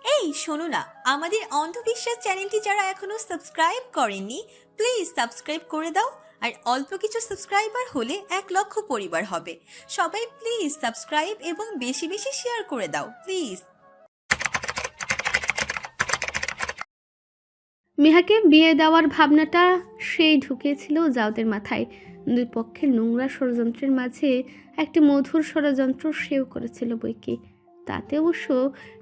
এই শোনো না, আমাদের অন্ধবিশ্বাস চ্যানেলটি যারা এখনো সাবস্ক্রাইব করেননি, প্লিজ সাবস্ক্রাইব করে দাও। আর অল্প কিছু সাবস্ক্রাইবার হলে 1 লক্ষ পরিবার হবে। সবাই প্লিজ সাবস্ক্রাইব এবং বেশি বেশি শেয়ার করে দাও প্লিজ। মিহাকে বিয়ে দেওয়ার ভাবনাটা সেই ঢুকেছিল জাওদের মাথায়। দুই পক্ষের নোংরা ষড়যন্ত্রের মাঝে একটি মধুর ষড়যন্ত্র সেও করেছিল বইকি। তাতে অবশ্য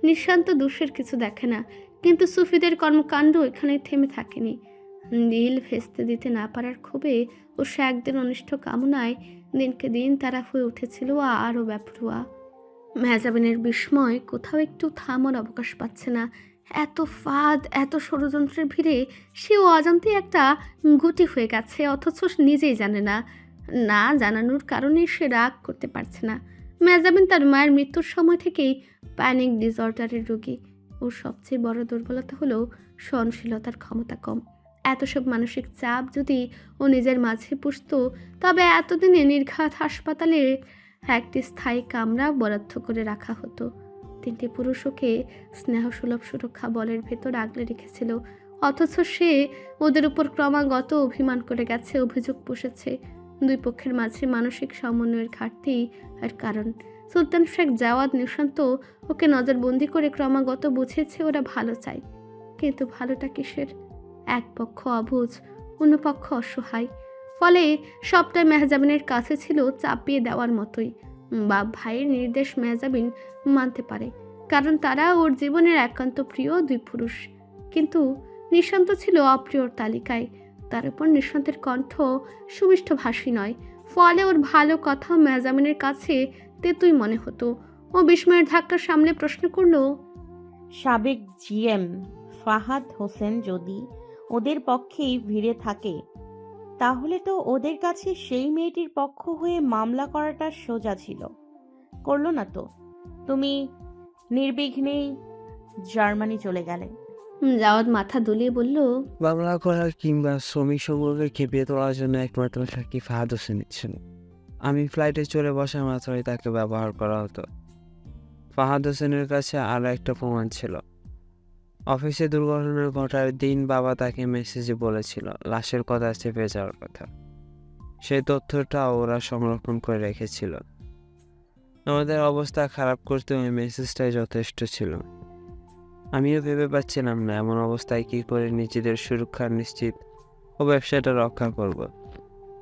নিঃশান্ত দোষের কিছু দেখে না, কিন্তু সুফিদের কর্মকাণ্ড এখানে থেমে থাকেনি। নীল ভেস্তে দিতে না পারার ক্ষোভে ও একদিন অনিষ্ট কামনায় দিনকে দিন তারা হয়ে উঠেছিল আরও ব্যাপরুয়া। মেহজাবিনের বিস্ময় কোথাও একটু থামার অবকাশ পাচ্ছে না। এত ফাঁদ, এত ষড়যন্ত্রের ভিড়ে সেও অজান্তে একটা গুটি হয়ে গেছে, অথচ নিজেই জানে না। না জানানোর কারণে সে রাগ করতে পারছে না। মেহজাবিন তার মায়ের মৃত্যুর সময় থেকেই প্যানিক ডিসঅর্ডারের রোগী। ওর সবচেয়ে বড় দুর্বলতা হলো সহনশীলতার ক্ষমতা কম। এত সব মানসিক চাপ যদি ও নিজের মাঝে পুষত, তবে এতদিনে নির্ঘাত হাসপাতালে একটি স্থায়ী কামরা বরাদ্দ করে রাখা হতো। 3টে পুরুষ ওকে স্নেহসুলভ সুরক্ষা বলের ভেতর আগলে রেখেছিল, অথচ সে ওদের উপর ক্রমাগত অভিমান করে গেছে, অভিযোগ পুষেছে। দুই পক্ষের মাঝে মানসিক সমন্বয়ের ঘাটতি আর কারণ। সুলতান শেখ জাওয়াদ নিশান্ত ওকে নজরবন্দি করে ক্রমাগত বুঝেছে ওরা ভালো চায়, কিন্তু ভালোটা কিসের? এক পক্ষ অবুঝ, অন্য পক্ষ অসহায়। ফলে সবটাই মেহজাবিনের কাছে ছিল চাপিয়ে দেওয়ার মতোই। বাপ ভাইয়ের নির্দেশ মেহজাবিন মানতে পারে, কারণ তারা ওর জীবনের একান্ত প্রিয় দুই পুরুষ। কিন্তু নিঃশান্ত ছিল অপ্রিয়র তালিকায়। তার উপর নিঃশান্তের কণ্ঠ সুমিষ্ট ভাষী নয়, ফলে ওর ভালো কথা মেহজাবিনের কাছে তেতুই মনে হতো। ও বিস্ময়ের ধাক্কা সামলে প্রশ্ন করলো, সাবেক জিএম ফাহাদ হোসেন যদি ওদের পক্ষেই ভিড়ে থাকে, তাহলে তো ওদের কাছে সেই মেয়েটির পক্ষ হয়ে মামলা করাটা সোজা ছিল। করলো না তো। তুমি নির্বিঘ্নেই জার্মানি চলে গেলে। জাওয়াদ মাথা দুলিয়ে বলল, মামলা করার কিংবা শ্রমিক সংঘকে খেপিয়ে তোলার জন্য একমাত্র সাক্ষী ফাহাদ হোসেন ছিল। আমি ফ্লাইটে চড়ে বসা মাত্রই তাকে ব্যবহার করা হতো। ফাহাদ হোসেনের কাছে আরও একটা প্রমাণ ছিল। অফিসে দুর্ঘটনা ঘটার দিন বাবা তাকে মেসেজে বলেছিল লাশের কথা চেপে যাওয়ার কথা। সেই তথ্যটা ওরা সংরক্ষণ করে রেখেছিল। আমাদের অবস্থা খারাপ করতে ওই মেসেজটাই যথেষ্ট ছিল। আমিও ভেবে পাচ্ছিলাম না এমন অবস্থায় কি করে নিজেদের সুরক্ষা নিশ্চিত ও ব্যবসাটা রক্ষা করব।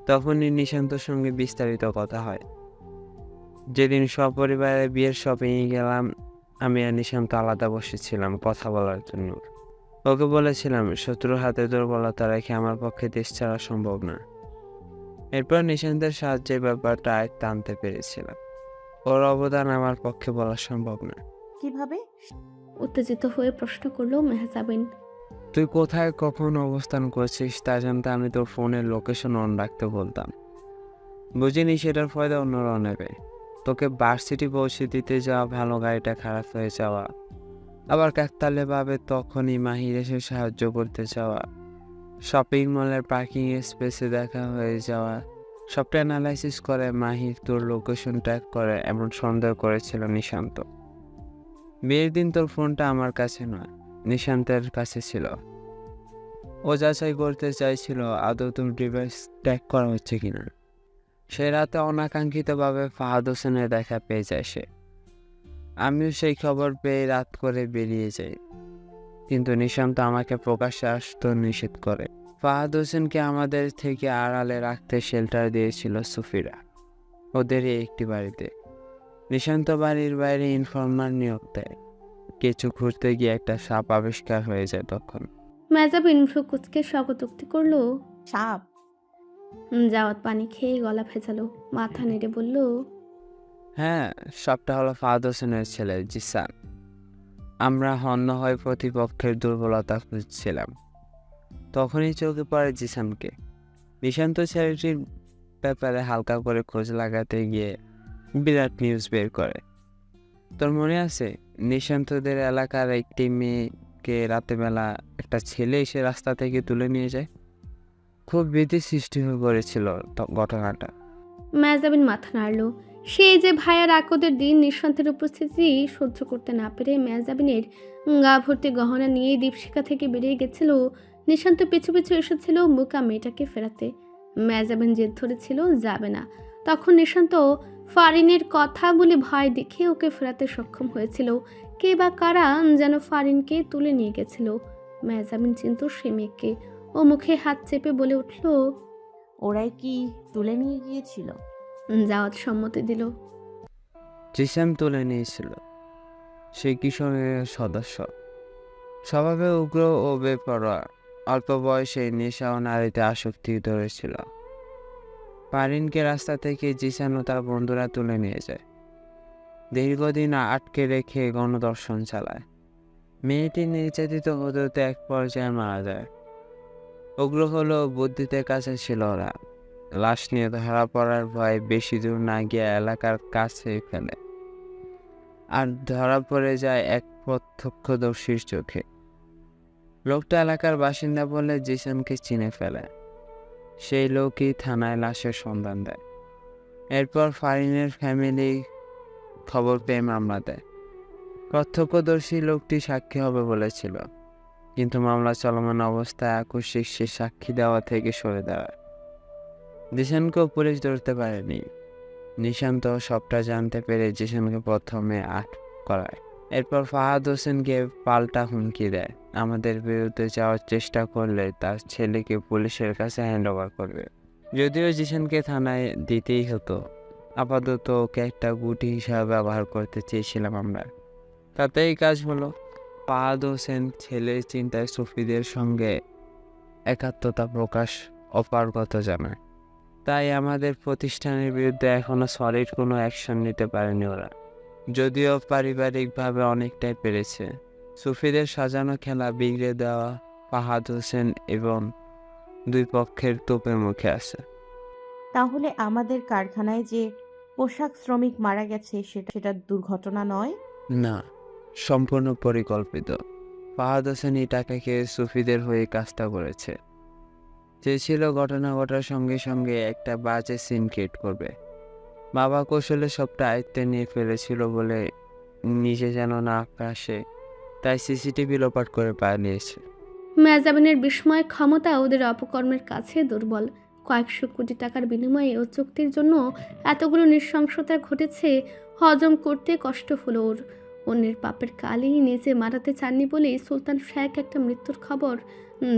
তখনই নিশান্তর সঙ্গে বিস্তারিত কথা হয়। যেদিন সপরিবারে বিয়ের শপিংয়ে গেলাম, আমি আর নিশান্ত আলাদা বসেছিলাম কথা বলার জন্য। ওকে বলেছিলাম শত্রুর হাতে দুর্বলতা রেখে আমার পক্ষে দেশ ছাড়া সম্ভব না। এরপর নিশান্তের সাহায্যের ব্যাপারটা আয়ত্তে আনতে পেরেছিলাম। ওর অবদান আমার পক্ষে বলা সম্ভব না। কিভাবে? উত্তেজিত হয়ে প্রশ্ন করলো মেহজাবিন। তুই কোথায় কখন অবস্থান করছিস তা জানতে আমি তোর ফোনের লোকেশন অন রাখতে বলতাম। বুঝিনি সেটার ফয়দা অন্যরাও নেবে। তোকে ভার্সিটি পৌঁছে দিতে যাওয়া, ভালো গাড়িটা খারাপ হয়ে যাওয়া, আবার কাকতালে ভাবে তখনই মাহির এসে সাহায্য করতে যাওয়া, শপিং মলের পার্কিং স্পেসে দেখা হয়ে যাওয়া, সবটা অ্যানালাইসিস করে মাহির তোর লোকেশন ট্র্যাক করে এমন সন্দেহ করেছিল নিশান্ত। বিয়ের দিন তোর ফোনটা আমার কাছে নয়, নিশান্তের কাছে ছিল। ও যাচাই করতে চাইছিল আদৌ তোর ডিভাইস ট্র্যাক করা হচ্ছে কিনা। সে রাতে অনাকাঙ্ক্ষিতভাবে ফাহাদ হোসেনের দেখা পেয়ে যায় সে। আমিও সেই খবর পেয়ে রাত করে বেরিয়ে যাই, কিন্তু নিশান্ত আমাকে প্রকাশ্যে আসতে নিষেধ করে। ফাহাদ হোসেনকে আমাদের থেকে আড়ালে রাখতে শেল্টার দিয়েছিল সুফিরা, ওদেরই একটি বাড়িতে। নিশান্ত বাড়ির বাইরে ইনফর্মার নিয়োগ দেয়। কিছু ঘুরতে গিয়ে একটা সাপ আবিষ্কার হয়ে যায় তখন। মেহজাবিন ভ্রু কুচকে স্বগতোক্তি করলো। সাপ? জাওয়াত পানি খেয়ে গলা ভেজালো, মাথা নেড়ে বলল, হ্যাঁ, সবটা হলো ফাহাদ হোসেনের ছেলে জিসান। আমরা হন্য হয়ে প্রতিপক্ষের দুর্বলতা খুঁজছিলাম। তখনই চোখে পড়ে জিসানকে। নিশান্ত ছেলেটির ব্যাপারে হালকা করে খোঁজ লাগাতে গিয়ে বিরাট নিউজ বের করে। তোর মনে আছে, নিশান্তদের এলাকার একটি মেয়েকে রাতেবেলা একটা ছেলে এসে রাস্তা থেকে তুলে নিয়ে যায়? খুব ভীতি সৃষ্টি হয়ে পড়েছিল ঘটনাটা। মেহজাবিন মাথা নাড়ল। সেই যে ভাইয়ার আকদের দিন নিঃসন্তানের উপস্থিতি সহ্য করতে না পেরে মেহজাবিনের গা ভর্তি গহনা নিয়ে দীপশিখা থেকে বেরিয়ে গেছিল। নিশান্ত পিছু পিছু এসেছিল বোকা মেয়েটাকে ফেরাতে। মেহজাবিন জেদ ধরেছিল যাবে না। তখন নিশান্ত ফারিনের কথা বলে ভয় দেখে ওকে ফেরাতে সক্ষম হয়েছিল। কে বা কারা যেন ফারিনকে তুলে নিয়ে গেছিল। মেহজাবিন চিনতো সে মেয়েকে। ও মুখে হাত চেপে বলে উঠল, ওরাই কি তুলে নিয়ে গিয়েছিল? জাওয়াত সম্মতি দিল। জিসান তুলে নিয়েছিল। সে কিশোরের সদস্য, স্বভাবে উগ্র ও বেপরোয়া। অল্প বয়সে নেশা ও নারীতে আসক্তি ধরেছিল। পারিনকে রাস্তা থেকে জিসান ও তার বন্ধুরা তুলে নিয়ে যায়। দীর্ঘদিন আটকে রেখে গণধর্ষণ চালায়। মেয়েটি নির্যাতিত হতে হতে এক পর্যায়ে মারা যায়। উগ্র হলো বুদ্ধিতে কাছে ছিল ওরা। লাশ নিয়ে ধরা পড়ার ভয়ে বেশি দূর না গিয়ে এলাকার কাছে ফেলে, আর ধরা পড়ে যায় এক প্রত্যক্ষদর্শীর চোখে। লোকটা এলাকার বাসিন্দা বলে জিসানকে চিনে ফেলে। সেই লোকই থানায় লাশের সন্ধান দেয়। এরপর ফারিনের ফ্যামিলি খবর পেয়ে মামলা দেয়। প্রত্যক্ষদর্শী লোকটি সাক্ষী হবে বলেছিল, কিন্তু মামলা চলমান অবস্থায় আকস্মিক সে সাক্ষী দেওয়া থেকে সরে দাঁড়ায়। জিসানকেও পুলিশ ধরতে পারেনি। নিশান্ত সবটা জানতে পেরে জিসানকে প্রথমে আটক করায়। এরপর ফাহাদ হোসেনকে পাল্টা হুমকি দেয়, আমাদের বিরুদ্ধে যাওয়ার চেষ্টা করলে তার ছেলেকে পুলিশের কাছে হ্যান্ড ওভার করবে। যদিও জিসানকে থানায় দিতেই হতো, আপাতত ওকে একটা গুটি হিসাবে ব্যবহার করতে চেয়েছিলাম আমরা। তাতেই কাজ হলো। ফাহাদ হোসেন ছেলের চিন্তায় সুফিদের সঙ্গে একাত্মতা প্রকাশ অপারগতা জানায়। তাই আমাদের প্রতিষ্ঠানের বিরুদ্ধে এখনো সলিড কোনো অ্যাকশন নিতে পারেনি ওরা, যদিও পারিবারিকভাবে অনেকটাই পেরেছে। সুফিদের সাজানো খেলা বিগড়ে দেওয়া ফাহাদ হোসেন এবং দুই পক্ষের তোপের মুখে আছে। তাহলে আমাদের কারখানায় যে পোশাক শ্রমিক মারা গেছে সেটা দুর্ঘটনা নয়? না, সম্পূর্ণ পরিকল্পিত। ফাহাদ হোসেন এই টাকা খেয়ে সুফিদের হয়ে কাজটা করেছে। চেয়েছিল ঘটনা ঘটার সঙ্গে সঙ্গে একটা বাজে সিন ক্রিয়েট করবে। বাবা কৌশলে সবটা আয়ত্তে নিয়ে ফেলেছিল বলে নিজে যেন না আসে, তাই সিসিটিভি লোপাট করে পালিয়েছে। মেহজাবিনের বিস্ময় ক্ষমতা ওদের অপকর্মের কাছে দুর্বল। কয়েকশো কোটি টাকার বিনিময়ে ও চুক্তির জন্য এতগুলো নৃশংসতা ঘটেছে, হজম করতে কষ্ট হলো ওর। অন্যের পাপের কালি নিজে মারাতে চাননি বলেই সুলতান শেখ একটা মৃত্যুর খবর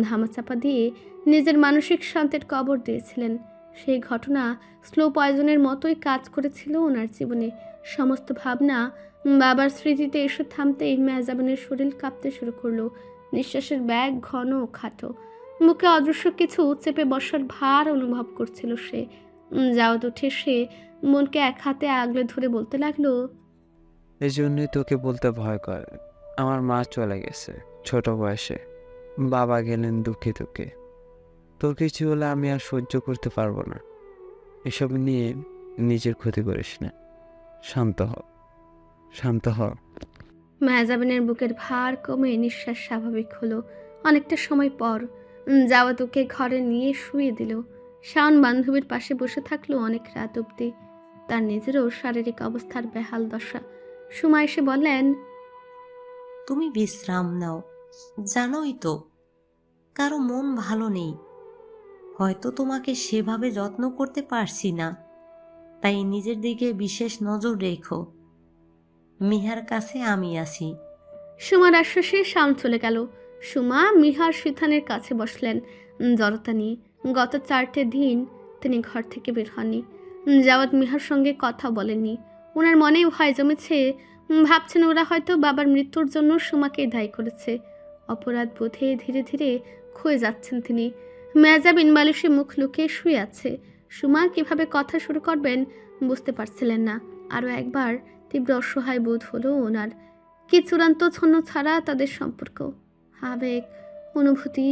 ধামাচাপা দিয়ে নিজের মানসিক শান্তির কবর দিয়েছিলেন। সেই ঘটনা স্লো পয়জনের মতোই কাজ করেছিল ওনার জীবনে। সমস্ত ভাবনা বাবার স্মৃতিতে এসে থামতেই মেহজাবিনের শরীর কাঁপতে শুরু করলো। নিঃশ্বাসের ব্যাগ ঘন ও খাটো। মুখে অদৃশ্য কিছু চেপে বসার ভার অনুভব করছিল সে। জাওয়াত উঠে সে মনকে এক হাতে আগলে ধরে বলতে লাগলো, এই জন্যই তোকে বলতে ভয় করে। আমার মা চলে গেছে ছোট বয়সে, বাবা গেলেন দুঃখে দুঃখে। তোর কিছু হলে আমি আর সহ্য করতে পারবো না। এসব নিয়ে নিজের ক্ষতি করিস না। শান্ত হ, শান্ত হ। মেহজাবিনের বুকের ভার কমে নিঃশ্বাস স্বাভাবিক হলো। অনেকটা সময় পর জাওয়াত ওকে ঘরে নিয়ে শুয়ে দিল। শাওন বান্ধবীর পাশে বসে থাকলো অনেক রাত অবধি। তার নিজেরও শারীরিক অবস্থার বেহাল দশা। সুমা এসে বললেন, তুমি বিশ্রাম নাও, জানোই তো কারো মন ভালো নেই, হয়তো তোমাকে সেভাবে যত্ন করতে পারছি না, তাই নিজের দিকে বিশেষ নজর রেখো। মিহার কাছে আমি আসি। সুমার আশ্বাসে শাওন চলে গেল। সুমা মিহার সিথানের কাছে বসলেন জড়তা নিয়ে। গত 4টে দিন তিনি ঘর থেকে বের হননি। জাওয়াত মিহার সঙ্গে কথা বলেননি। ওনার মনে ভয় জমেছে। ভাবছেন ওরা হয়তো বাবার মৃত্যুর জন্য সুমাকে দায়ী করেছে। অপরাধ বোধে ধীরে ধীরে ক্ষয়ে যাচ্ছেন তিনি। মেহজাবিন বালিশে মুখ লুকিয়ে শুয়ে আছে। সুমা কিভাবে কথা শুরু করবেন বুঝতে পারছিলেন না। আরও একবার তীব্র অসহায় বোধ হলো ওনার। কি চূড়ান্ত ছন্ন ছাড়া তাদের সম্পর্ক। আবেগ, অনুভূতি,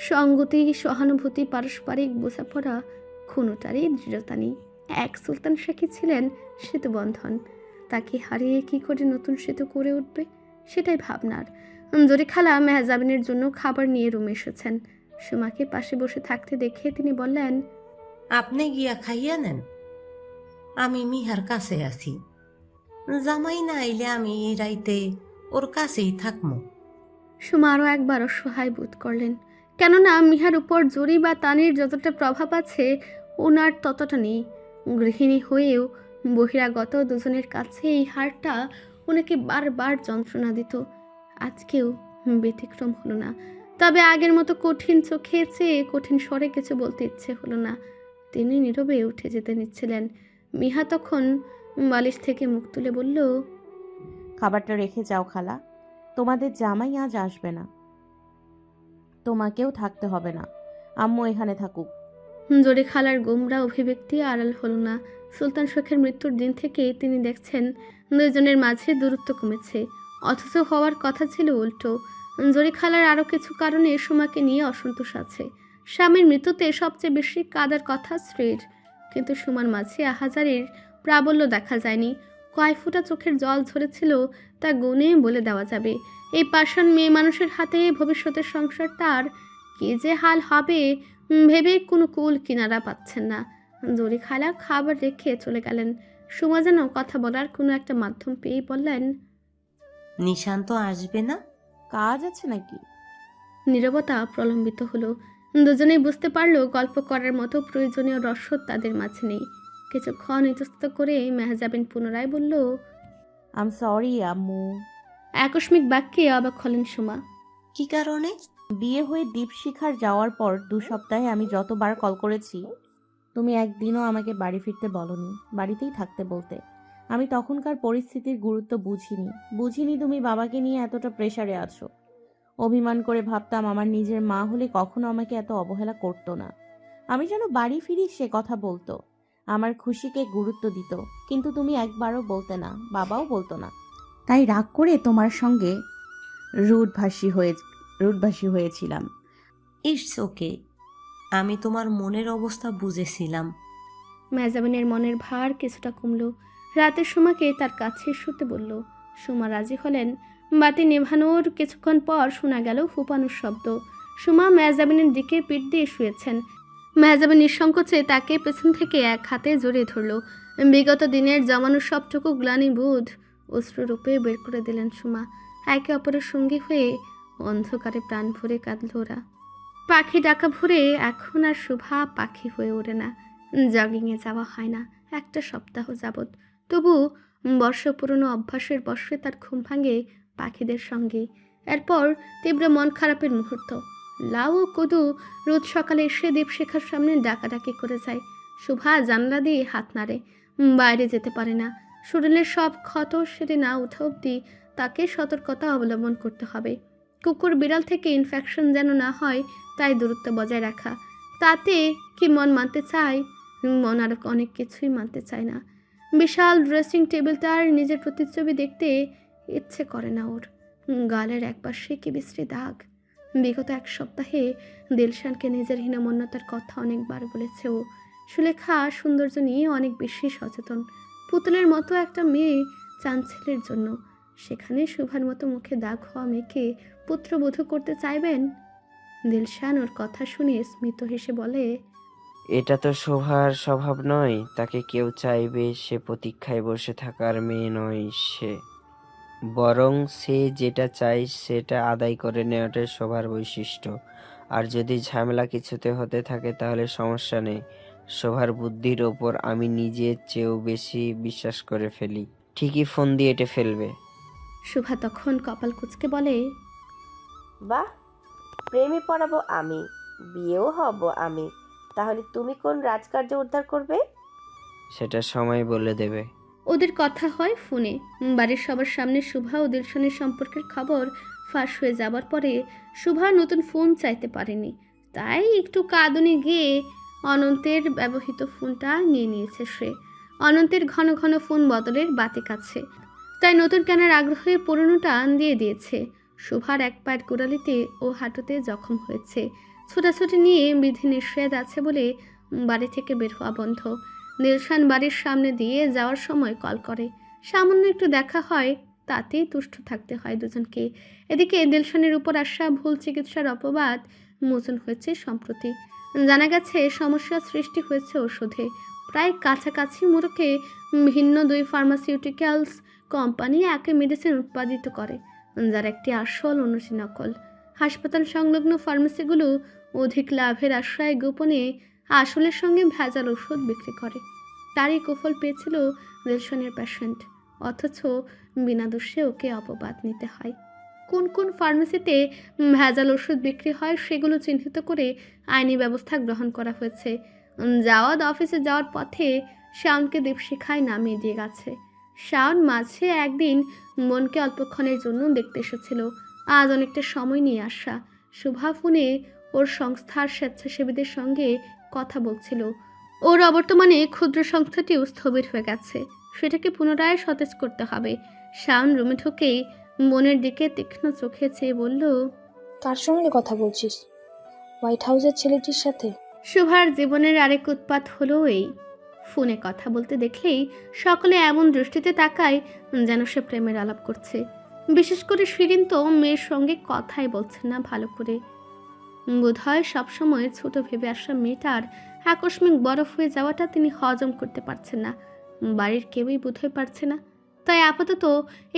সঙ্গতি, সহানুভূতি, পারস্পরিক বোঝাপড়া, কোনোটারই দৃঢ়তা নেই। এক সুলতান শেখই ছিলেন সেতুবন্ধন। তাকে হারিয়ে কি করে নতুন সেতু করে উঠবে সেটাই ভাবনার। জরি খালা মেহজাবিনের জন্য খাবার নিয়ে রুমে এসেছেন। সুমাকে পাশে বসে থাকতে দেখে তিনি বললেন, আপনি গিয়া খাইয়া নেন, আমি মিহার কাছে আছি। জামাই না আইলে আমি এই রাইতে ওর কাছেই থাকবো। সুমা আরও একবার অসহায় বোধ করলেন, কেননা মিহার উপর জরি বা তানির যতটা প্রভাব আছে ওনার ততটা নেই। গৃহিণী হয়েও বহিরাগত দুজনের কাছে এই হারটা ওনাকে বারবার যন্ত্রণা দিত। আজকেও ব্যতিক্রম হলো না। তবে আগের মতো কঠিন চোখে চেয়ে কঠিন স্বরে কিছু বলতে ইচ্ছে হলো না। তিনি নীরবে উঠে যেতে নিচ্ছিলেন। মিহা তখন বালিশ থেকে মুখ তুলে বলল, খাবারটা রেখে যাও খালা, তোমাদের জামাই আজ আসবে না, তোমাকেও থাকতে হবে না, আম্মু এখানে থাকুক। জরি খালার গোমরা অভিব্যক্তি আড়াল হলো না। সুলতান শখের মৃত্যুর দিন থেকে তিনি দেখছেন দুইজনের মাঝে দূরত্ব কমেছে, অথচ হওয়ার কথা ছিল উল্টো। জরি খালার আরও কিছু কারণে সুমাকে নিয়ে অসন্তোষ আছে। স্বামীর মৃত্যুতে সবচেয়ে বেশি কাদার কথা স্ত্রীর, কিন্তু সুমার মাঝে আহাজারির প্রাবল্য দেখা যায়নি। কয় ফোঁটা চোখের জল ঝরেছিল তা গুণে বলে দেওয়া যাবে। এই পাষাণ মেয়ে মানুষের হাতে ভবিষ্যতের সংসারটার কি যে হাল হবে ভেবে কোনো কুল কিনারা পাচ্ছেন না। জরি খালা খাবার রেখে চলে গেলেন। সুমা যেন কথা বলার কোনো একটা মাধ্যম পেয়েই বললেন, নিশান্ত আসবে না? কাজ আছে নাকি? নীরবতা প্রলম্বিত হলো। দুজনেই বুঝতে পারলো গল্প করার মতো প্রয়োজনীয় রসদ তাদের মাঝে নেই। কিছুক্ষণ ইতস্তত করে মেহজাবিন পুনরায় বলল, আম সরি আম্মু। আকস্মিক বাক্যে অবাক হলেন সুমা। কি কারণে? বিয়ে হয়ে দীপশিখার যাওয়ার পর 2 সপ্তাহে আমি যতবার কল করেছি তুমি একদিনও আমাকে বাড়ি ফিরতে বলনি, বাড়িতেই থাকতে বলতে। আমি তখনকার পরিস্থিতির গুরুত্ব বুঝিনি তুমি বাবাকে নিয়ে এতটা প্রেসারে আছো। অভিমান করে ভাবতাম আমার নিজের মা হলে কখনো আমাকে এত অবহেলা করতো না। আমি যেন বাড়ি ফিরি সে কথা বলতো, আমার খুশিকে গুরুত্ব দিত, কিন্তু তুমি একবারও বলতে না, বাবাও বলতো না। তাই রাগ করে তোমার সঙ্গে রুডভাষী হয়েছিলাম। ইটস ওকে, আমি তোমার মনের অবস্থা বুঝেছিলাম। মেহজাবিনের মনের ভার কিছুটা কমল। রাতে সুমাকে তার কাছে শুতে বলল। সুমা রাজি হলেন। বাতি নেভানোর কিছুক্ষণ পর শোনা গেল ফুপানোর শব্দ। সুমা মেহজাবিনের দিকে পিঠ দিয়ে শুয়েছেন। মেহজাবিন নিঃসংকোচে তাকে পেছন থেকে এক হাতে জড়িয়ে ধরল। বিগত দিনের জমানো সবটুকু গ্লানি বোধ অশ্রুরূপে বের করে দিলেন সুমা। একে অপরের সঙ্গী হয়ে অন্ধকারে প্রাণ ভরে কাঁদল ওরা। পাখি ডাকা ভরে এখন আর শুভা পাখি হয়ে ওঠে না। জগিংয়ে যাওয়া হয় না 1 সপ্তাহ যাবৎ। তবু বর্ষ পুরনো অভ্যাসের বশে তার ঘুম ভাঙে পাখিদের সঙ্গে। এরপর তীব্র মন খারাপের মুহূর্ত। লাউ ও কদু রোজ সকালে এসে দীপশিখার সামনে ডাকাডাকি করে যায়। শুভা জানলা দিয়ে হাত নাড়ে, বাইরে যেতে পারে না। শরীরের সব ক্ষত সেরে না উঠা অবধি তাকে সতর্কতা অবলম্বন করতে হবে। কুকুর বিড়াল থেকে ইনফেকশন যেন না হয় তাই দূরত্ব বজায় রাখা। তাতে কি মন মানতে চায়? মন আরও অনেক কিছুই মানতে চায় না। বিশাল ড্রেসিং টেবিলটার নিজের প্রতিচ্ছবি দেখতে ইচ্ছে করে না ওর। গালের একপাশে কি বিশ্রী দাগ। বিগত 1 সপ্তাহে দিলশানকে নিজের হীনমন্যতার কথা অনেকবার বলেছে ও। সুলেখা সৌন্দর্য নিয়ে অনেক বেশি সচেতন। পুতুলের মতো একটা মেয়ে চান ছেলের জন্য, সেখানে শুভার মতো মুখে দাগ হওয়া মেয়েকে পুত্রবধূ করতে চাইবেন? দিলশান ওর কথা শুনে স্মিত হেসে বলে, এটা তো শোভার স্বভাব নয়। তাকে কেউ চাইবে সে প্রতীক্ষায় বসে থাকার মেয়ে নয় সে, বরং সে যেটা চায় সেটা আদায় করে নেওয়াটাই শোভার বৈশিষ্ট্য। আর যদি ঝামেলা কিছুতে হতে থাকে তাহলে সমস্যা নেই। শোভার বুদ্ধির ওপর আমি নিজের চেয়েও বেশি বিশ্বাস করে ফেলি, ঠিকই ফোন দিয়ে এঁটে ফেলবে। শুভা তখন কপাল কুঁচকে বলে, বাহ, প্রেমে পড়াবো আমি, বিয়েও হব আমি, তাহলে তুমি কোন রাজকার্য উদ্ধার করবে? সেটা সময় বলে দেবে। ওদের কথা হয় ফোনে। বাড়ির সবার সামনে শুভা ও দিলশানের সম্পর্কের খবর ফাঁস হয়ে যাবার পরে শুভা নতুন ফোন চাইতে পারেনি, তাই একটু কাঁদুনি গিয়ে অনন্তের ব্যবহৃত ফোনটা নিয়ে নিয়েছে সে। অনন্তের ঘন ঘন ফোন বদলের বাতিক আছে, তাই নতুন কেনার আগ্রহে পুরনোটা দিয়ে দিয়েছে। শুভার এক পায়ের গোড়ালিতে ও হাঁটুতে জখম হয়েছে। ছোটাছুটি নিয়ে বিধি নিষেধ আছে বলে বাড়ি থেকে বের হওয়া বন্ধ। দিলশান বাড়ির সামনে দিয়ে যাওয়ার সময় কল করে। সামান্য একটু দেখা হয়, তাতেই তুষ্ট থাকতে হয় দুজনকে। এদিকে দিলশানের উপর আসা ভুল চিকিৎসার অপবাদ মোচন হয়েছে সম্প্রতি। জানা গেছে সমস্যার সৃষ্টি হয়েছে ওষুধে। প্রায় কাছাকাছি মোড়কে ভিন্ন দুই ফার্মাসিউটিক্যালস কোম্পানি একই মেডিসিন উৎপাদিত করে, যার একটি আসল অন্যটি নকল। হাসপাতাল সংলগ্ন ফার্মেসিগুলো অধিক লাভের আশ্রয় গোপনে আসলের সঙ্গে ভেজাল ওষুধ বিক্রি করে। তারই কুফল পেয়েছিল দিলশনের পেশেন্ট, অথচ বিনা দোষে ওকে অপবাদ নিতে হয়। কোন কোন ফার্মেসিতে ভেজাল ওষুধ বিক্রি হয় সেগুলো চিহ্নিত করে আইনি ব্যবস্থা গ্রহণ করা হয়েছে। জাওয়াদ অফিসে যাওয়ার পথে শাওনকে দীপশিখায় নামিয়ে দিয়ে গেছে। শাওন মাঝে একদিন মনকে অল্পক্ষণের জন্য দেখতে এসেছিল, আজ অনেকটা সময় নিয়ে আসা। শুভা ফোনে ওর সংস্থার স্বেচ্ছাসেবীদের সঙ্গে কথা বলছিল। ওর অবর্তমানে ক্ষুদ্র সংস্থাটিও স্থবির হয়ে গেছে, সেটাকে পুনরায় সতেজ করতে হবে। শাওন রুমে ঢুকেই মনের দিকে তীক্ষ্ণ চোখে চেয়ে বলল, কার সঙ্গে কথা বলছিস? হোয়াইট হাউসের ছেলেটির সাথে? শুভার জীবনের আরেক উৎপাত হলো এই, ফোনে কথা বলতে দেখলেই সকলে এমন দৃষ্টিতে তাকায় যেন সে প্রেমের আলাপ করছে। বিশেষ করে শিরিন তো মেয়ের সঙ্গে কথাই বলছে না ভালো করে। বোধহয় সবসময় ছোট ভেবে আসা মেয়েটার আকস্মিক বরফ হয়ে যাওয়াটা তিনি হজম করতে পারছেন না, বাড়ির কেউই বোধহয় পারছে না। তাই আপাতত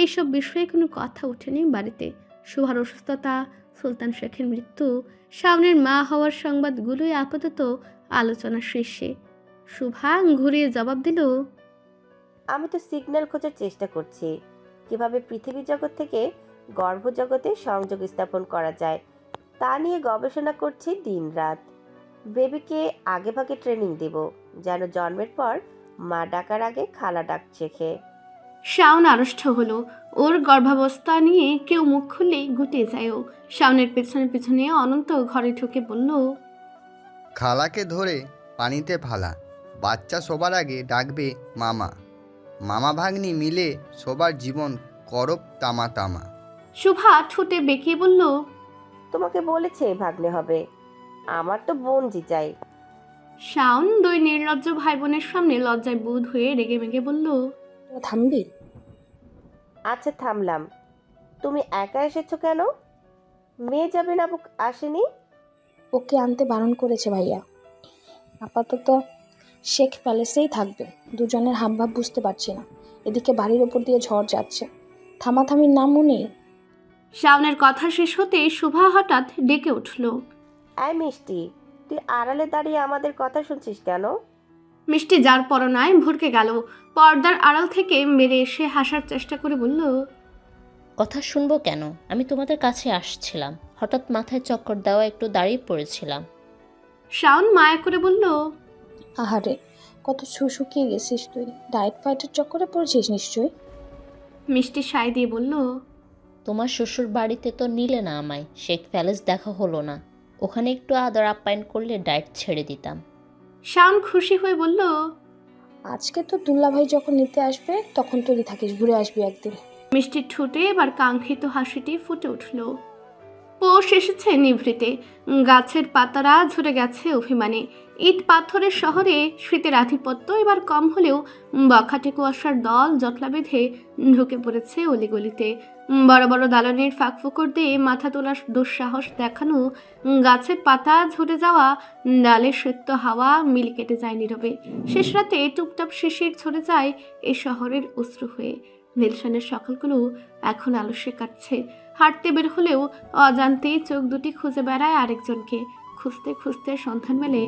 এইসব বিষয়ে কোনো কথা ওঠেনি বাড়িতে। শুভার অসুস্থতা, সুলতান শেখের মৃত্যু, শাওনের মা হওয়ার সংবাদগুলোই আপাতত আলোচনার শীর্ষে। শুভা ঘুরিয়ে জবাব দিল, আমি তো সিগন্যাল খোঁজার চেষ্টা করছি, কিভাবে পৃথিবী জগৎ থেকে গর্ভ জগতে সংযোগ স্থাপন করা যায় তা নিয়ে গবেষণা করছি দিনরাত। বেবিকে আগে ভাগে ট্রেনিং দেব, যেন জন্মের পর মা ডাকার আগে খালা ডাক শেখে। শাওন আড়ষ্ট হলো। ওর গর্ভাবস্থা নিয়ে কেউ মুখ খুললেই গুটিয়ে যায় ও। শাওনের পেছনে পেছনে অনন্ত ঘরে ঢুকে বলল, খালাকে ধরে পানিতে ফালা, বাচ্চা সবার আগে ডাকবে মামা। মামা ভাগ্নি মিলে সবার জীবন করব তামা তামা। শুভা ঠোঁটে বেঁকিয়ে বলল, তোমাকে বলেছে ভাগ্নে হবে, আমার তো বোনজি চাই। শাওন দুই নির্লজ্জ ভাই বোনের সামনে লজ্জায় বুঁদ হয়ে রেগে মেগে বলল, তোরা থামবি? আচ্ছা থামলাম, তুমি একা এসেছো কেন? মেয়ে যাবে না আসেনি? ওকে আনতে বারণ করেছে ভাইয়া। আপাতত শেখ প্যালেসেই থাকবে। দুজনের হাবভাব বুঝতে পারছি না। এদিকে বাড়ির ওপর দিয়ে ঝড় যাচ্ছে, থামাথামির নামও নেই। শাওনের কথা শেষ হতেই শুভা হঠাৎ ডেকে উঠল। এই মিষ্টি, তুই আড়ালে দাঁড়িয়ে আমাদের কথা শুনছিস কেন? মিষ্টি যার পরনায় ভরকে গেল। পর্দার আড়াল থেকে মেরে এসে হাসার চেষ্টা করে বলল, কথা শুনবো কেন? আমি তোমাদের কাছে আসছিলাম, হঠাৎ মাথায় চক্কর দেওয়া, একটু দাঁড়িয়ে পড়েছিলাম। শাওন মায়া করে বলল, আহারে, কত শুকিয়ে গেছিস তুই। ডায়েট ফাইটের চক্করে পড়েছিস নিশ্চয়ই। মিষ্টি সায় দিয়ে বলল, তোমার শ্বশুর বাড়িতে তো নিলে না আমায়, শেখ প্যালেস দেখা হলো না। ওখানে একটু আদর আপ্যায়ন করলে ডায়েট ছেড়ে দিতাম। শাওন খুশি হয়ে বলল, আজকে তো দুল্লা ভাই যখন নিতে আসবে তখন তৈরি থাকিস, ঘুরে আসবি একদিন। মিষ্টির ঠোঁটে এবার কাঙ্ক্ষিত হাসিটি ফুটে উঠল। পৌষ এসেছে নিভৃতে, গাছের পাতারা ঝরে গেছে অভিমানে। ইট পাথরের শহরে শীতের আধিপত্য এবার কম হলেও বখাটে কুয়াশার দল জটলা বেঁধে ঢুকে পড়েছে অলিগলিতে। বড় বড় দালানের ফাঁক ফোকর দিয়ে মাথা তোলার দুঃসাহস দেখানো, গাছের পাতা ঝরে যাওয়া, ডালে শ্বেত হাওয়া মিল কেটে যায় নীরবে। শেষ রাতে টুপটাপ শিশির ঝরে যায় এ শহরের অশ্রু হয়ে। নিলশনের সকালগুলো এখন আলস্যে কাটছে। হাঁটতে বের হলেও অজান্তেই চোখ দুটি খুঁজে বেড়ায় আরেকজনকে। খুঁজতে খুঁজতে সন্ধান মেলে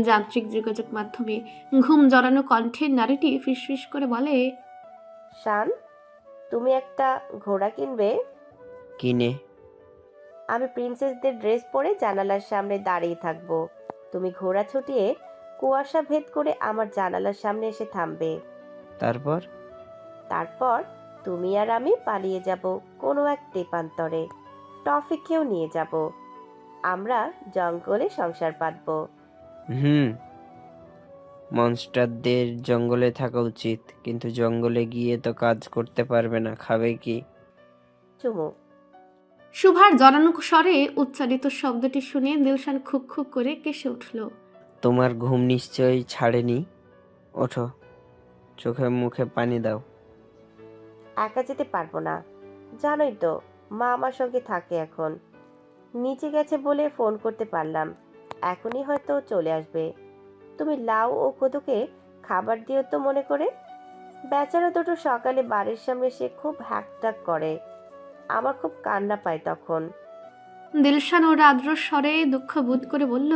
যান্ত্রিক যোগাযোগ মাধ্যমে। ঘুম জড়ানো কণ্ঠের নারীটি ফিসফিস করে বলে, শান, তুমি একটা ঘোড়া কিনবে? কিনে? আমি প্রিন্সেসদের ড্রেস পরে জানালার সামনে দাঁড়িয়ে থাকবো, তুমি ঘোড়া ছুটিয়ে কুয়াশা ভেদ করে আমার জানালার সামনে এসে থামবে। তারপর তুমি আর আমি পালিয়ে যাব কোনো এক তেপান্তরে। টফিকেও নিয়ে যাব, আমরা জঙ্গলে সংসার পাতবো। মনস্টারদের জঙ্গলে থাকা উচিত, কিন্তু জঙ্গলে গিয়ে তো কাজ করতে পারবে না, খাবে কি? চুমু। শুভার জড়ানো স্বরে উচ্চারিত শব্দটি শুনে দিলশান খুব খুব করে কেসে উঠল। তোমার ঘুম নিশ্চয়ই ছাড়েনি, ওঠো, চোখে মুখে পানি দাও। একা যেতে পারবো না, জানোই তো মা আমার সঙ্গে থাকে এখন। নিচে গেছে বলে ফোন করতে পারলাম, এখনই হয়তো চলে আসবে। তুমি লাউ ও কদুকে খাবার দিও তো মনে করে। বেচারা দুটো সকালে বাড়ির সামনে সে খুব হ্যাকটাক করে, আমার খুব কান্না পায় তখন। দিলশান ওর আদ্র স্বরে দুঃখ বোধ করে বলল,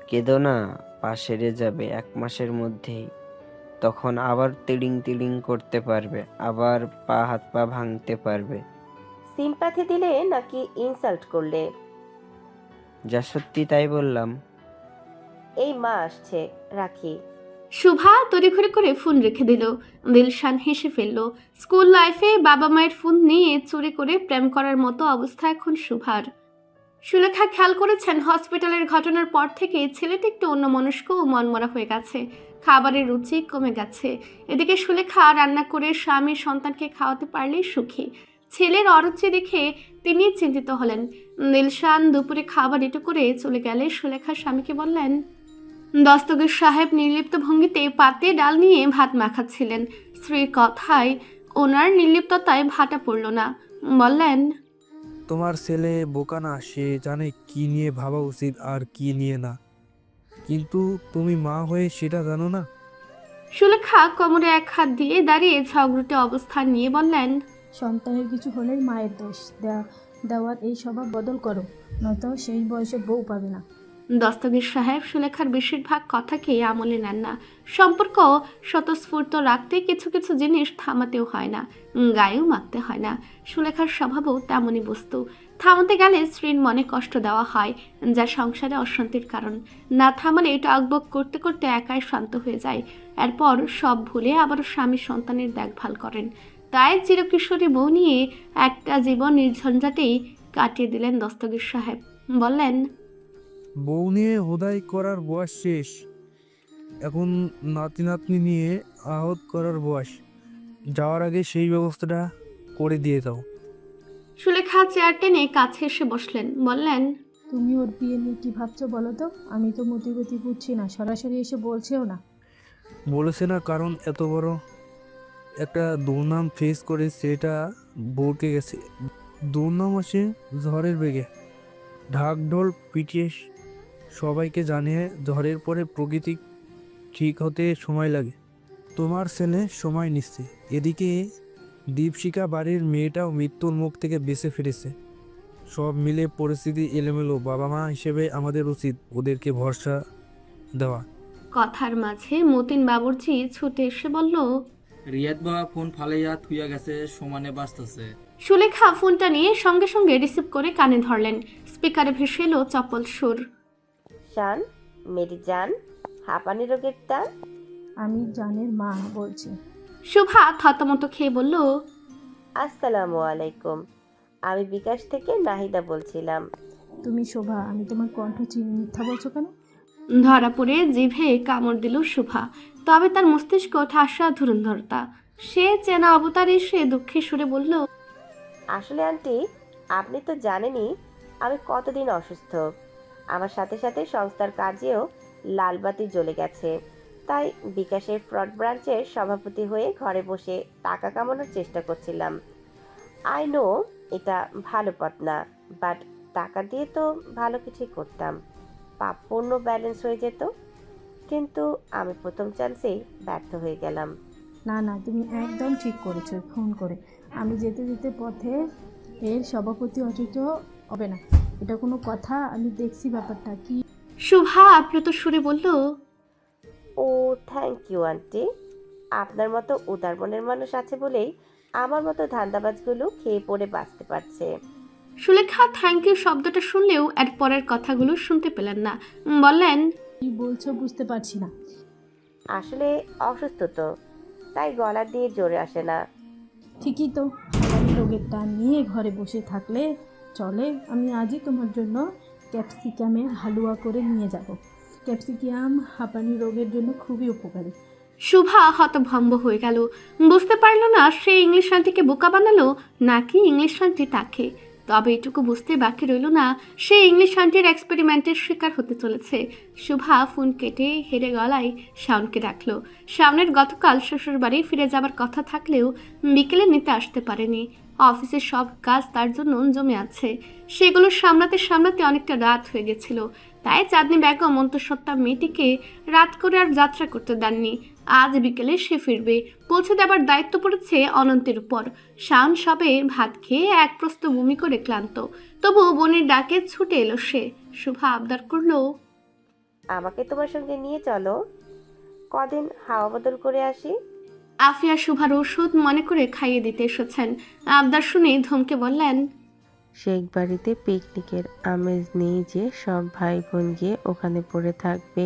কেঁদো না, পা সেরে যাবে 1 মাসের মধ্যেই। তখন আবার তিড়িং তিড়িং করতে পারবে, আবার হাত পা ভাঙতে পারবে। সিম্প্যাথি দিলে নাকি ইনসাল্ট করলে? যা সত্যি তাই বললাম। এই মা আসছে, রাখি। শুভা তড়িঘড়ি করে ফোন রেখে দিল। দিলশান হেসে ফেলল। স্কুল লাইফে বাবা মায়ের ফোন নিয়ে চুরি করে প্রেম করার মতো অবস্থা এখন শুভার। সুলেখা খেয়াল করেছেন হসপিটালের ঘটনার পর থেকে ছেলেটা একটু অন্যমনস্ক ও মনমরা হয়ে গেছে। খাবারের রুচি কমে গেছে। এদিকে সুলেখা রান্না করে স্বামী সন্তানকে খাওয়াতে পারলেই সুখী। ছেলের অরুচি দেখে তিনি চিন্তিত হলেন। দিলশান দুপুরে খাবার এটু করে চলে গেলে সুলেখা স্বামীকে বললেন, দস্তগীর সাহেব নির্লিপ্ত ভঙ্গিতে পাতে ডাল নিয়ে ভাত মাখাচ্ছিলেন। স্ত্রীর কথায় ওনার নির্লিপ্ততায় ভাটা পড়ল না। বললেন, তোমার ছেলে বোকা না, সে জানে কি নিয়ে ভাবা উচিত আর কি নিয়ে না, কিন্তু তুমি মা হয়ে সেটা জানো না। সুলেখা কোমরে এক হাত দিয়ে দাঁড়িয়ে ঝগড়টে অবস্থান নিয়ে বললেন, সন্তানের কিছু হলেই মায়ের দোষ দেওয়ার এই স্বভাব বদল করো, নয়তো সেই বয়সে বউ পাবে না। দস্তগীর সাহেব সুলেখার বেশিরভাগ কথাকে আমলে নেন না। সম্পর্ক স্বতঃস্ফূর্ত রাখতে কিছু কিছু জিনিস থামাতেও হয় না, গায়েও মাখতে হয় না। সুলেখার স্বভাবও তেমনই বস্তু। থামাতে গেলে স্ত্রীর মনে কষ্ট দেওয়া হয়, যা সংসারে অশান্তির কারণ। না থামালে টকবক করতে করতে একাই শান্ত হয়ে যায়। এরপর সব ভুলে আবারও স্বামী সন্তানের দেখভাল করেন। তাই চিরকিশোরী বউ নিয়ে একটা জীবন নির্ঝঞ্ঝাটেই কাটিয়ে দিলেন দস্তগীর সাহেব। বললেন, বউ নিয়ে হোদাই করার বয়স শেষ, এখন নাতি নাতনি নিয়ে আহত করার বয়স। যাওয়ার আগে সেই ব্যবস্থাটা করে দিয়ে দাও। সুলেখা চেয়ার টেনে কাছে এসে বসলেন। বললেন, তুমি ওর বিয়ে নিয়ে কি ভাবছো বলো তো? আমি তো মতিগতি বুঝছি না, সরাসরি এসে বলছেও না। বলেছে না, কারণ এত বড় একটা দুর্নাম ফেস করে সেটা বউকে গেছে। দুর্নাম আসে ঝড়ের বেগে, ঢাকঢোল পিটিয়ে সবাইকে জানিয়ে ঝড়ের পরে প্রকৃতি ঠিক হতে সময় লাগে। তোমার ছেলে সময় নিচ্ছে। এদিকে দীপশিখা বাড়ির মেয়েটাও মৃত্যুর মুখ থেকে বেঁচে ফিরেছে। সব মিলে পরিস্থিতি এলোমেলো। বাবা মা হিসেবে আমাদের উচিত ওদেরকে ভরসা দেওয়া। কথার মাঝে মতিন বাবুর্চি ছুটে এসে বলল, রিয়াদ বাবা ফোন ফালাইয়া থুইয়া গেছে, সমানে বাঁচতেছে। সুলেখা ফোনটা নিয়ে সঙ্গে সঙ্গে রিসিভ করে কানে ধরলেন। স্পিকারে ভেসে এলো চপল সুর। শান, মেরি জান, হাঁপানি রোগের টান। আমি জানের মা বলছি। শুভা থতমত খেয়ে বলল, আসসালামু আলাইকুম, আমি বিকাশ থেকে নাহিদা বলছিলাম। তুমি শোভা, আমি তোমার কণ্ঠ চিনি, মিথ্যা বলছো কেন? ধরা পড়ে জিভে কামড় দিল শুভা। তবে তার মস্তিষ্ক ঠাসা ধুরন্ধরতা। সে চেনা অবতার এসে দুঃখে সুরে বলল, আসলে আন্টি, আপনি তো জানেনই আমি কতদিন অসুস্থ। আমার সাথে সাথে সংস্থার কাজেও লালবাতি জ্বলে গেছে। তাই বিকাশের ফ্রড ব্রাঞ্চের সভাপতি হয়ে ঘরে বসে টাকা কামানোর চেষ্টা করছিলাম। আই নো এটা ভালো পথ না, বাট টাকা দিয়ে তো ভালো কিছুই করতাম, পূর্ণ ব্যালেন্স হয়ে যেত। কিন্তু আমি প্রথম চান্সেই ব্যর্থ হয়ে গেলাম। না না, তুমি একদম ঠিক করেছো ফোন করে। আমি যেতে যেতে পথে এর সভাপতি অচুত হবে না, এটা কোনো কথা? আমি দেখছি ব্যাপারটা কি। শুভা আপ্লুত সুরে বলল, ও থ্যাংক ইউ আন্টি, আপনার মতো উদার মনের মানুষ আছে বলেই আমার মতো ধান্দাবাজগুলো খেয়ে পড়ে বাঁচতে পারছে। সুলেখা থ্যাংক ইউ শব্দটা শুনলেও এর পরের কথাগুলো শুনতে পেলেন না। বললেন, কি বলছো বুঝতে পারছি না। আসলে অসুস্থ তো, তাই গলা দিয়ে জোরে আসে না। ঠিকই তো, হাঁপানি রোগের টান নিয়ে ঘরে বসে থাকলে চলে? আমি আজই তোমার জন্য ক্যাপসিকামের হালুয়া করে নিয়ে যাব। ক্যাপসিকাম হাঁপানি রোগের জন্য খুবই উপকারী। শুভা হতভম্ব হয়ে গেল। বুঝতে পারল না সে ইংলিশ আন্টিকে বোকা বানালো নাকি ইংলিশ আন্টি তাকে। তবে এটুকু বুঝতে বাকি রইল না সে ইংলিশ আন্টির এক্সপেরিমেন্টের শিকার হতে চলেছে। শুভা ফোন কেটে হেরে গলায় শাওনকে ডাকলো। শাওনের গতকাল শ্বশুর বাড়ি ফিরে যাবার কথা থাকলেও বিকেলে নিতে আসতে পারেনি। অফিসের সব কাজ তার জন্য জমে আছে। সেগুলো সামলাতে সামলাতে অনেকটা রাত হয়ে গেছিল। তাই চাঁদনি বেগম অন্তঃসত্ত্বা মেয়েটিকে রাত করে আর যাত্রা করতে দেননি। আজ বিকেলে সে ফিরবে, পৌঁছে দেবার দায়িত্ব পড়েছে অনন্তের উপর। শান সবে ভাত খেয়ে এক প্রস্ত বমি করে ক্লান্ত, তবু বোনের ডাকে ছুটে এলো সে। শুভা আবদার করলো, আমাকে তোমার সঙ্গে নিয়ে চলো, কদিন হাওয়া বদল করে আসি। আফিয়া শুভার ওষুধ মনে করে খাইয়ে দিতে এসেছেন। আবদার শুনে ধমকে বললেন, শেখ বাড়িতে পিকনিকের আমেজ নেই যে সব ভাই বোন গিয়ে ওখানে পড়ে থাকবে,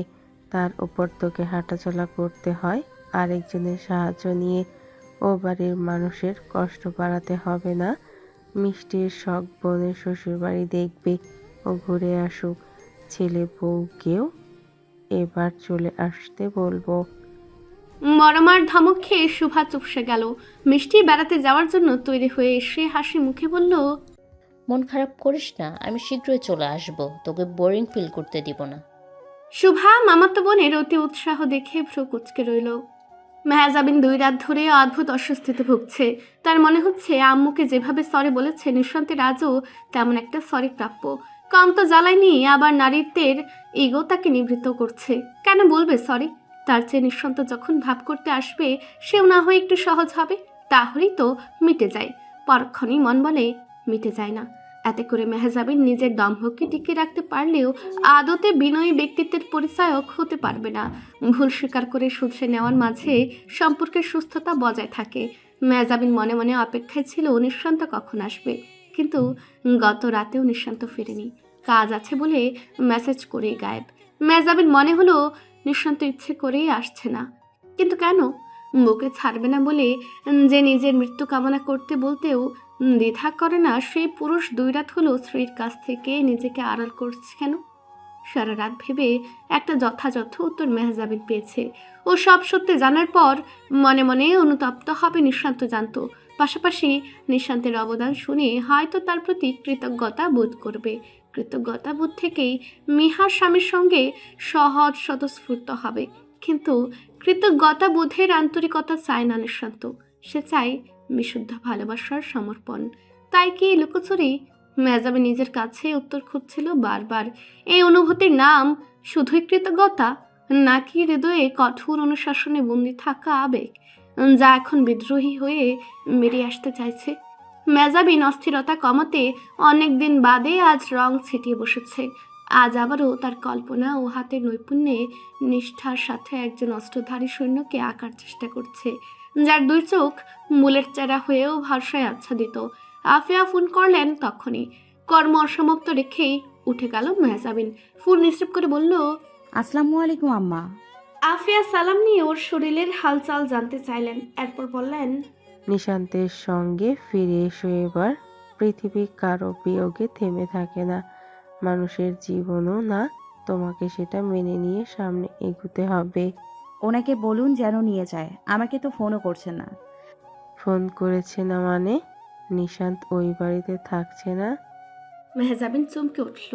তার উপর তোকে হাঁটাচলা করতে হয়। আরেকজনের সাহায্য নিয়ে ও বাড়ির মানুষের কষ্ট বাড়াতে হবে না। মিষ্টির শখ বোনের শ্বশুরবাড়ি দেখবে, ও ঘুরে আসুক। ছেলে বউকেও এবার চলে আসতে বলবো। মরমার ধমক খেয়ে শুভা চুপসে গেল। মিষ্টি বেড়াতে যাওয়ার জন্য তৈরি হয়ে এসে হাসি মুখে বলল, মন খারাপ করিস না, আমি শীঘ্রই চলে আসব, তোকে বোরিং ফিল করতে দিব না। শুভা মামাতো বোনের অতি উৎসাহ দেখে ভ্রু কুঁচকে রইল। মেহজাবিন 2 রাত ধরে অদ্ভুত অস্বস্তিতে ভুগছে। তার মনে হচ্ছে আম্মুকে যেভাবে সরি বলেছে নিঃসন্তের আজও তেমন একটা সরি প্রাপ্য। কম তো জ্বালায়নি, আবার নারীত্বের ইগো তাকে নিবৃত্ত করছে। কেন বলবে সরি? তার চেয়ে নিঃসন্ত যখন ভাব করতে আসবে সেও না হয় একটু সহজ হবে, তাহলেই তো মিটে যায়। পরক্ষণেই মন বলে মিটে যায় না। এতে করে মেহজাবিন নিজের দম্ভকে টিকে রাখতে পারলেও আদতে বিনয়ী ব্যক্তিত্বের পরিচায়ক হতে পারবে না। ভুল স্বীকার করে শুধরে নেওয়ার মাঝে সম্পর্কের সুস্থতা বজায় থাকে। মেহজাবিন মনে মনে অপেক্ষায় ছিল নিঃসন্ত কখন আসবে, কিন্তু গত রাতেও নিঃসন্ত ফেরেনি। কাজ আছে বলে মেসেজ করেই গায়েব। মেহজাবিন মনে হলো নিঃসন্ত ইচ্ছে করেই আসছে না, কিন্তু কেন? বুকে ছাড়বে না বলে যে নিজের মৃত্যু কামনা করতে বলতেও দ্বিধা করে না, সেই পুরুষ 2 রাত হলো স্ত্রীর কাছ থেকে নিজেকে আড়াল করছে কেন? সারা রাত ভেবে একটা যথাযথ উত্তর মেহজাবিন পেয়েছে। ও সব সত্যি জানার পর মনে মনে অনুতপ্ত হবে নিঃশান্ত জানত। পাশাপাশি নিঃশান্তের অবদান শুনে হয়তো তার প্রতি কৃতজ্ঞতা বোধ করবে। কৃতজ্ঞতা বোধ থেকেই মিহার স্বামীর সঙ্গে সহজ স্বতঃস্ফূর্ত হবে। কিন্তু কৃতজ্ঞতা বোধের আন্তরিকতা চায় না নিঃশান্ত। সে চায় বিশুদ্ধ ভালোবাসার সমর্পণ। তাই কি লুকোচুরি? মেজাবে নিজের কাছে উত্তর খুঁজছিল বারবার। এই অনুভূতির নাম শুধুই কৃতজ্ঞতা, নাকি হৃদয়ে কঠোর অনুশাসনে বন্দী থাকা আবেগ, যা এখন বিদ্রোহী হয়ে বেরিয়ে আসতে চাইছে? মেজাবিন অস্থিরতা কমাতে অনেক দিন বাদে আজ রং ছিটিয়ে বসেছে। আজ আবারও তার কল্পনা ও হাতের নৈপুণ্যে নিষ্ঠার সাথে একজন অস্ত্রধারী সৈন্যকে আঁকার চেষ্টা করছে, যার 2 চোখ বুলেট চেরা হয়েও ভরসায় আচ্ছাদিত। আফিয়া ফোন করলেন তখনই। কর্ম অসমাপ্ত রেখেই উঠে গেল মেহজাবিন। ফোন রিসিভ করে বলল, আসসালামু আলাইকুম আম্মা। আফিয়া সালাম নিয়ে ওর শরীরের হালচাল জানতে চাইলেন। এরপর বললেন, নিশান্তের সঙ্গে ফিরে এসো এবার। পৃথিবী কারো বিয়োগে থেমে থাকে না, মানুষের জীবনও না। তোমাকে সেটা মেনে নিয়ে সামনে এগুতে হবে। ওনাকে বলুন যেন নিয়ে যায়, আমাকে তো ফোনও করছেন না। ফোন করেছে না মানে? নিশান্ত ওই বাড়িতে থাকছে না? মেহজাবিন চমকে উঠল।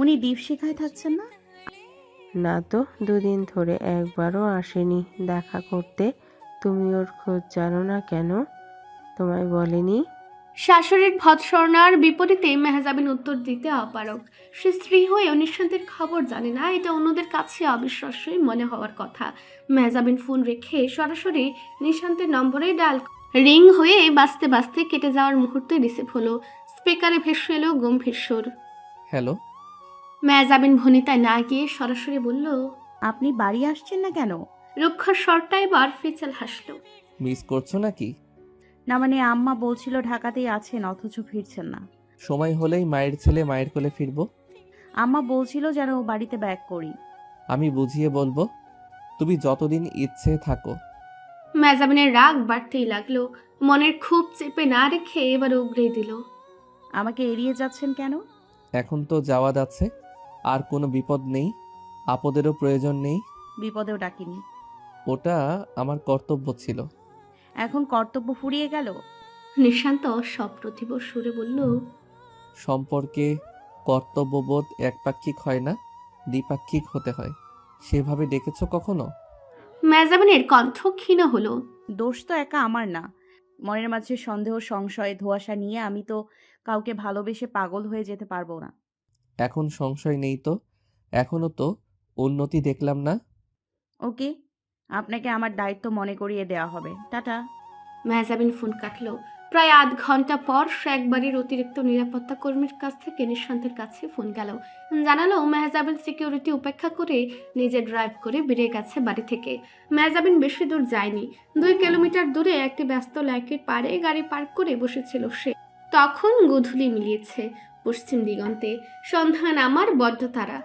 উনি দীপশিখায় থাকছেন না? না তো, 2 দিন ধরে একবারও আসেনি দেখা করতে। তুমি ওর খোঁজ জানো না কেন? তোমায় বলেনি? শাশুড়ির ভৎসর্ণার বিপরীতে মেহজাবিন উত্তর দিতে অপারগ। সে স্ত্রী হয়ে নিঃসন্তের খবর জানে না, এটা অন্যদের কাছে অবিশ্বাস্যই মনে হওয়ার কথা। মেহজাবিন ফোন রেখে সরাসরি নিঃসন্তের নম্বরে ডায়াল। রিং হয়ে বাজতে বাজতে কেটে যাওয়ার মুহূর্তে রিসিভ হলো। স্পিকারে ভেসে এলো গম্ভীর সুর। হ্যালো। মেহজাবিন ভনিতায় না গিয়ে সরাসরি বলল, আপনি বাড়ি আসছেন না কেন? রুক্ষার স্বরটা এবার ফিচেল হাসলো। মিস করছো নাকি? না মানে আম্মা বলছিল ঢাকাতেই আছেন অথচ ফিরছেন না। সময় হলেই মায়ের ছেলে মায়ের কোলে ফিরবো। আম্মা বলছিল যেন বাড়িতে ব্যাক করি। আমি বুঝিয়ে বলবো, তুমি যতদিন ইচ্ছে থাকো। মেহজাবিনের রাগ বাড়তেই লাগলো। মনের খুব চেপে না রেখে এবার উগড়ে দিল। আমাকে এড়িয়ে যাচ্ছেন কেন? এখন তো যাওয়া যাচ্ছে, আর কোনো বিপদ নেই, আপদেরও প্রয়োজন নেই। বিপদেও ডাকিনি। ওটা আমার কর্তব্য ছিল। এখন কর্তব্য ফুরিয়ে গেল? নিঃশান্ত সপ্রতিভ সুরে বলল, সম্পর্কে কর্তব্যবোধ একপাক্ষিক হয় না, দ্বিপাক্ষিক হতে হয়। সেভাবে ডেকেছো কখনো? মেহজাবিনের কণ্ঠ ক্ষীণ হলো। দোষ তো একা আমার না, মনের মাঝে সন্দেহ, সংশয়, ধোঁয়াশা নিয়ে আমি তো কাউকে ভালোবেসে পাগল হয়ে যেতে পারবো না। এখন সংশয় নেই তো, এখনো তো উন্নতি দেখলাম না। ওকে, আপনাকে আমার দায়িত্ব মনে করিয়ে দেওয়া হবে। টাটা। মেহজাবিন ফোন কাটলো। প্রায় আধ ঘন্টা পর সে একবারের অতিরিক্ত নিরাপত্তা কর্মীর কাছ থেকে নিঃশান্তের কাছে ফোন গেল। জানালো মেহজাবিন সিকিউরিটি উপেক্ষা করে নিজে ড্রাইভ করে বেরিয়ে গেছে বাড়ি থেকে। মেহজাবিন বেশি দূর যায়নি। 2 কিলোমিটার দূরে একটি ব্যস্ত লেকের পাড়ে গাড়ি পার্ক করে বসেছিল সে। তখন গোধূলি মিলিয়েছে পশ্চিম দিগন্তে। সন্ধ্যা নামার বড্ড তারা।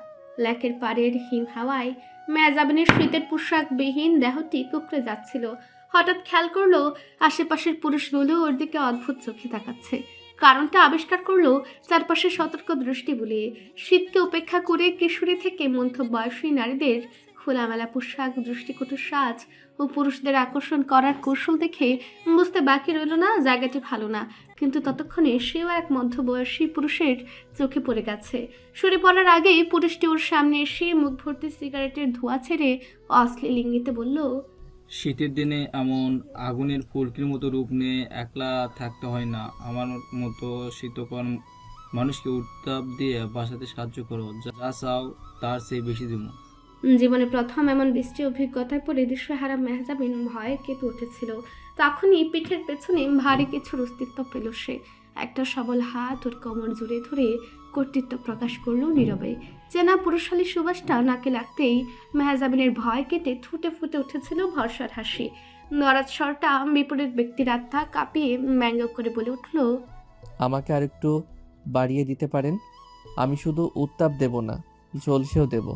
লেকের পাড়ের হিম হাওয়ায় মেহজাবিনের শীতের পোশাকবিহীন দেহটি কুঁকড়ে যাচ্ছিল। হঠাৎ খেয়াল করলো আশেপাশের পুরুষগুলো ওর দিকে অদ্ভুত চোখে তাকাচ্ছে। কারণটা আবিষ্কার করলো চারপাশে সতর্ক দৃষ্টি বুলিয়ে। শীতকে উপেক্ষা করে কিশোরী থেকে মধ্যবয়সী নারীদের খোলামেলা পোশাক, দৃষ্টিকটু সাজ ও পুরুষদের আকর্ষণ করার কৌশল দেখে বুঝতে বাকি রইল না জায়গাটি ভালো না। কিন্তু ততক্ষণে সেও এক মধ্যবয়সী পুরুষের চোখে পড়ে গেছে। সরে পড়ার আগেই পুরুষটি ওর সামনে এসে মুখ ভর্তি সিগারেটের ধোঁয়া ছেড়ে অশ্লীল ইঙ্গিতে বলল, শীতের দিনে এমন আগুনের ফুলকির মতো রূপ নিয়ে একলা থাকতে হয় না। আমার মতো শীতকর মানুষকে উত্তাপ দিয়ে বাঁচাতে সাহায্য করো। যা চাও তার চেয়ে বেশি দিব। জীবনে প্রথম এমন বৃষ্টি অভিজ্ঞতায় পড়ে দিশেহারা মেহজাবিন ভয়ে কেঁপে উঠেছিল। তখনই পিঠের পেছনে ভারী কিছুর অস্তিত্ব পেল সে। একটা সবল হাত ওর কোমর জুড়ে ধরে কর্তৃত্ব প্রকাশ করলো নীরবে। চেনা পুরুষালী সুবাসটা নাকে লাগতেই মেহজাবিনের ভয় কেটে ঠুটে ফুটে উঠেছিল ভরসার হাসি। নরাজ স্বরটা বিপরীত ব্যক্তির আত্মা কাঁপিয়ে ব্যঙ্গ করে বলে উঠল, আমাকে আরেকটু বাড়িয়ে দিতে পারেন? আমি শুধু উত্তাপ দেব না, ঝলসেও দেব।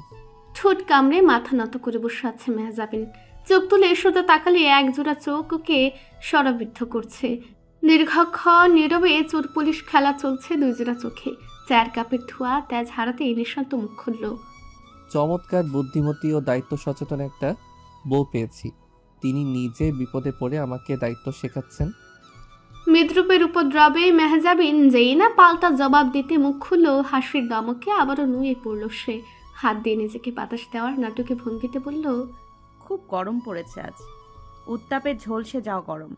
ঠোঁট কামড়ে মাথা নত করে বসে আছে মেহজাবিন। চোখ তুলে সোজা তাকালে একজোড়া চোখ ওকে শরবিদ্ধ করছে। দীর্ঘক্ষণ নীরবে চোর পুলিশ খেলা চলছে 2 জোড়া চোখে। 4 কাপের ধোঁয়া তেজ হারাতে নিঃশান্ত মুখ খুলল। চমৎকার বুদ্ধিমতী ও দায়িত্ব সচেতন একটা বউ পেয়েছি। তিনি নিজে বিপদে পড়ে আমাকে দায়িত্ব শেখাচ্ছেন। বিদ্রুপের উপদ্রবে মেহজাবিন যেই না পাল্টা জবাব দিতে মুখ খুলল, হাসির দমকে আবারও নুয়ে পড়ল সে। হাত দিয়ে নিজেকে বাতাস দেওয়ার নাটকে ভঙ্গিতে বলল, খুব গরম পড়েছে আজ, উত্তাপের ঝলসে যাওয়া গরম।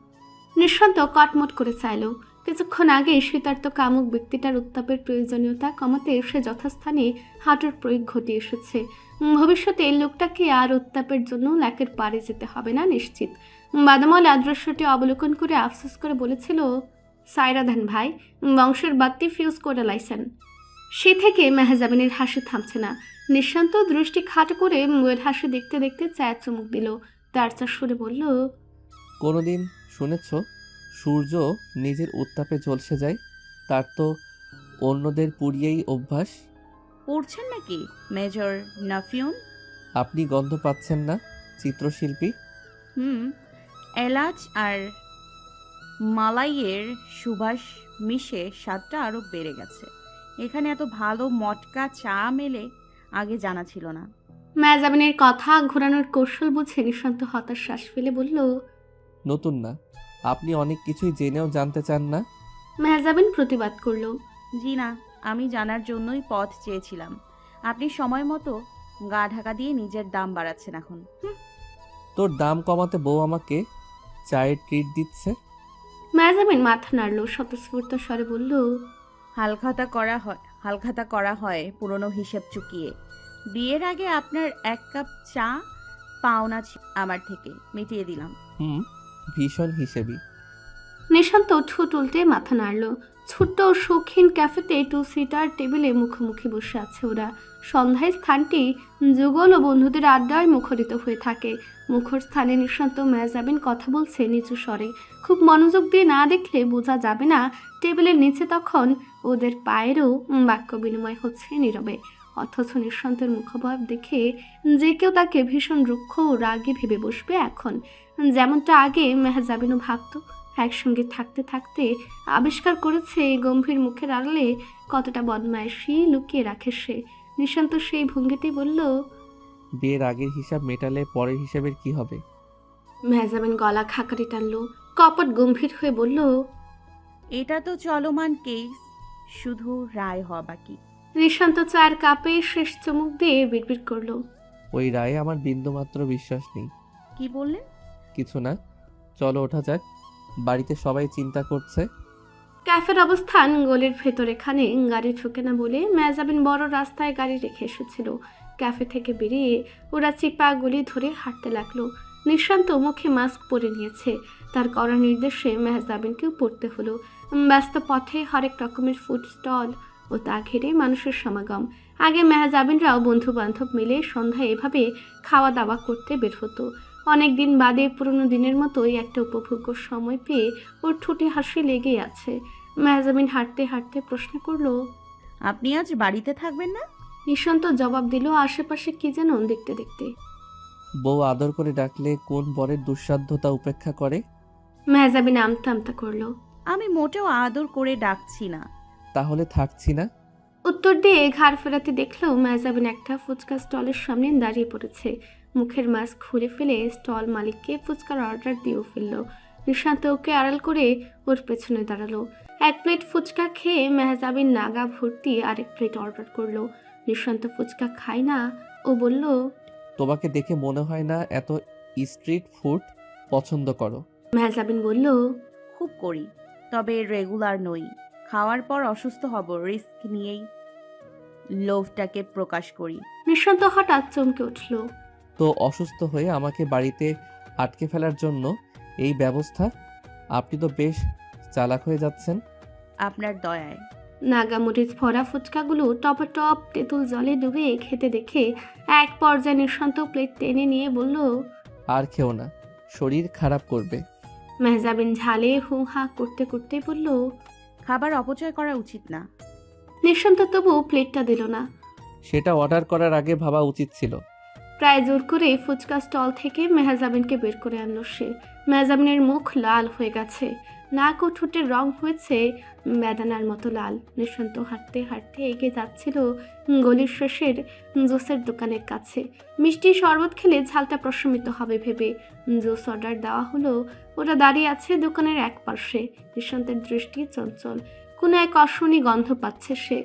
নিঃশান্ত কটমট করে চাইল। কিছুক্ষণ আগে শীতার্ত কামুক ব্যক্তিটার উত্তাপের প্রয়োজনীয়তা কমাতে সে যথাস্থানে হাঁটুর প্রয়োগ ঘটিয়ে এসেছে। ভবিষ্যতে এই লোকটাকে আর উত্তাপের জন্য লেকের পাড়ে যেতে হবে না নিশ্চিত। বাদামল আদর্শটি অবলোকন করে আফসোস করে বলেছিল, সায়রা ধান ভাই, বংশের বাত্তি ফিউজ করে লাইছেন। সে থেকে মেহজাবিনের হাসি থামছে না। নিঃশান্ত দৃষ্টি খাটো করে মুয়ের হাসি দেখতে দেখতে চায়ের চুমুক দিল। তার চা সুরে বলল, কোনোদিন শুনেছ সূর্য নিজের উত্তাপে ঝলসে যায়? তার তো অন্যদের পুড়িয়েই অভ্যাস। পড়ছেন নাকি মেজর নাফিউন? আপনি গন্ধ পাচ্ছেন না চিত্রশিল্পী? এলাচ আর মালাইয়ের সুবাস মিশে স্বাদটা আরও বেড়ে গেছে। এখানে এত ভালো মটকা চা মেলে আগে জানা ছিল না। মেহজাবিনের কথা ঘোরানোর কৌশল বুঝে নিঃশান্ত হতাশ শ্বাস ফেলে বলল, নতুন না, আপনি অনেক কিছুই জেনেও জানতে চান না। মেহজাবিন প্রতিবাদ করল, জি না, আমি জানার জন্যই পথ চেয়েছিলাম। আপনি সময় মতো গা ঢাকা দিয়ে নিজের দাম বাড়াচ্ছেন এখন। তোর দাম কমাতে বউ আমাকে চায়ের ট্রিট দিচ্ছে। মেহজাবিন মাথা নাড়ল, স্বতঃস্ফূর্ত স্বরে বলল, হালখাতা করা হয় পুরনো হিসেব চুকিয়ে। বিয়ের আগে আপনার 1 কাপ চা পাওনা আমার থেকে, মিটিয়ে দিলাম। ভীষণ হিসেবি। নিঃশান্ত ঠোঁট উল্টে মাথা নাড়ল। ছোট্ট ও শৌখিন ক্যাফেতে 2 সিটার টেবিলে মুখোমুখি বসে আছে ওরা। সন্ধ্যায় স্থানটি যুগল ও বন্ধুদের আড্ডায় মুখরিত হয়ে থাকে। মুখর স্থানে নিঃশান্ত মেহজাবিন কথা বলছে নিচু স্বরে। খুব মনোযোগ দিয়ে না দেখলে বোঝা যাবে না টেবিলের নিচে তখন ওদের পায়েরও বাক্য বিনিময় হচ্ছে নীরবে। অথচ নিঃশান্তের মুখভাব দেখে যে কেউ তাকে ভীষণ রুক্ষ ও রাগী ভেবে বসবে এখন। যেমনটা আগে মেহজাবিনও ভাবত। একসঙ্গে থাকতে থাকতে আবিষ্কার করেছে এই গম্ভীর মুখের আড়ালে কতটা বদমাইশি লুকিয়ে রাখে সে। নিঃশান্ত সেই ভঙ্গিতেই বলল, বিয়ের আগের হিসাব মেটালে পরের হিসাবের কি হবে? মেহজাবিন গলা খাকারি টানলো, কপট গম্ভীর হয়ে বলল, এটা তো চলমান কেস, শুধু রায় হওয়া বাকি। নিঃশান্ত চায়ের কাপে শেষ চুমুক দিয়ে বিড়বিড় করলো, ওই রায়ে আমার বিন্দুমাত্র বিশ্বাস নেই। কি বললেন? কিছু না, চলো ওঠা যাক। বাড়িতে সবাই চিন্তা করছে। ক্যাফের অবস্থান গলির ভেতর, এখানে গাড়ি ঢুকে না বলে মেহজাবিন বড় রাস্তায় গাড়ি রেখে এসেছিল। ক্যাফে থেকে বেরিয়ে ওরা চিপা গলি ধরে হাঁটতে লাগলো। নিঃশান্ত মুখে মাস্ক পরে নিয়েছে। তার কড়া নির্দেশে মেহজাবিনকেও পড়তে হলো। ব্যস্ত পথে হরেক রকমের ফুড স্টল ও তা ঘিরে মানুষের সমাগম। আগে মেহজাবিনরাও বন্ধু বান্ধব মিলে সন্ধ্যায় এভাবে খাওয়া দাওয়া করতে বের হতো। অনেক দিন বাদে পুরনো দিনের মতোই একটা উপভোগ্য সময় পেয়ে ওর ঠোঁটে হাসি লেগেই আছে। মেহজাবিন হাঁটতে হাঁটতে প্রশ্ন করলো, আপনি আজ বাড়িতে থাকবেন না? নিঃশান্ত জবাব দিল আশেপাশে কি যেন দেখতে দেখতে। বউ আদর করে ডাকলে কোন বরের দুঃসাধ্যতা উপেক্ষা করে? মেহজাবিন আমতা আমতা করলো। আমি মোটেও আদর করে ডাকছি না। তাহলে থাকছি না। উত্তর দিয়ে ঘাড় ফেরাতে দেখলো মেহজাবিন একটা ফুচকা স্টলের সামনে দাঁড়িয়ে পড়েছে। মুখের মাস্ক খুলে ফেলে স্টল মালিককে ফুচকার অর্ডার দিয়েও ফেললো। নিঃশান্ত ওকে আড়াল করে ওর পেছনে দাঁড়ালো। এক প্লেট ফুচকা খেয়ে মেহজাবিন নাগা ভর্তি আরেক প্লেট অর্ডার করলো। নিঃশান্ত ফুচকা খায় না। ও বলল, তোমাকে দেখে মনে হয় না এত স্ট্রিট ফুড পছন্দ করো। মেহজাবিন বলল, খুব করি, তবে রেগুলার নই। খাওয়ার পর অসুস্থ হব, রিস্ক নিয়েই লোভটাকে প্রকাশ করি। নিঃশান্ত হঠাৎ চমকে উঠল। তো অসুস্থ হয়ে আমাকে বাড়িতে আটকে ফেলার জন্য এই ব্যবস্থা? আপনি তো বেশ চালাক হয়ে যাচ্ছেন। আপনার দয়ায়। নাগামরিচ ভরা ফুচকাগুলো টপ তেঁতুল জলে ডুবে খেতে দেখে এক পর্যায়ে নিঃশান্ত প্লেট টেনে নিয়ে বলল, আর খেও না, শরীর খারাপ করবে। মেহজাবিন ঝালে হু হা করতে করতে বলল, খাবার অপচয় করা উচিত না। নিঃশান্ত তবু প্লেটটা দিল না। সেটা অর্ডার করার আগে ভাবা উচিত ছিল। প্রায় জোর করে ফুচকা স্টল থেকে মেহজাবিনকে বের করে আনলো সে। মেহজাবিনের মুখ লাল হয়ে গেছে, নাক ও ঠোঁটের রং হয়েছে বেদানার মতো লাল। নিঃশান্ত হাঁটতে হাঁটতে এগিয়ে যাচ্ছিল গলির শেষের জুসের দোকানের কাছে। মিষ্টি শরবত খেলে ঝালটা প্রশমিত হবে ভেবে জুস অর্ডার দেওয়া হলো। ওরা দাঁড়িয়ে আছে দোকানের এক পাশে। নিঃশান্তের দৃষ্টি চঞ্চল, কোনো এক অশনি গন্ধ পাচ্ছে সে।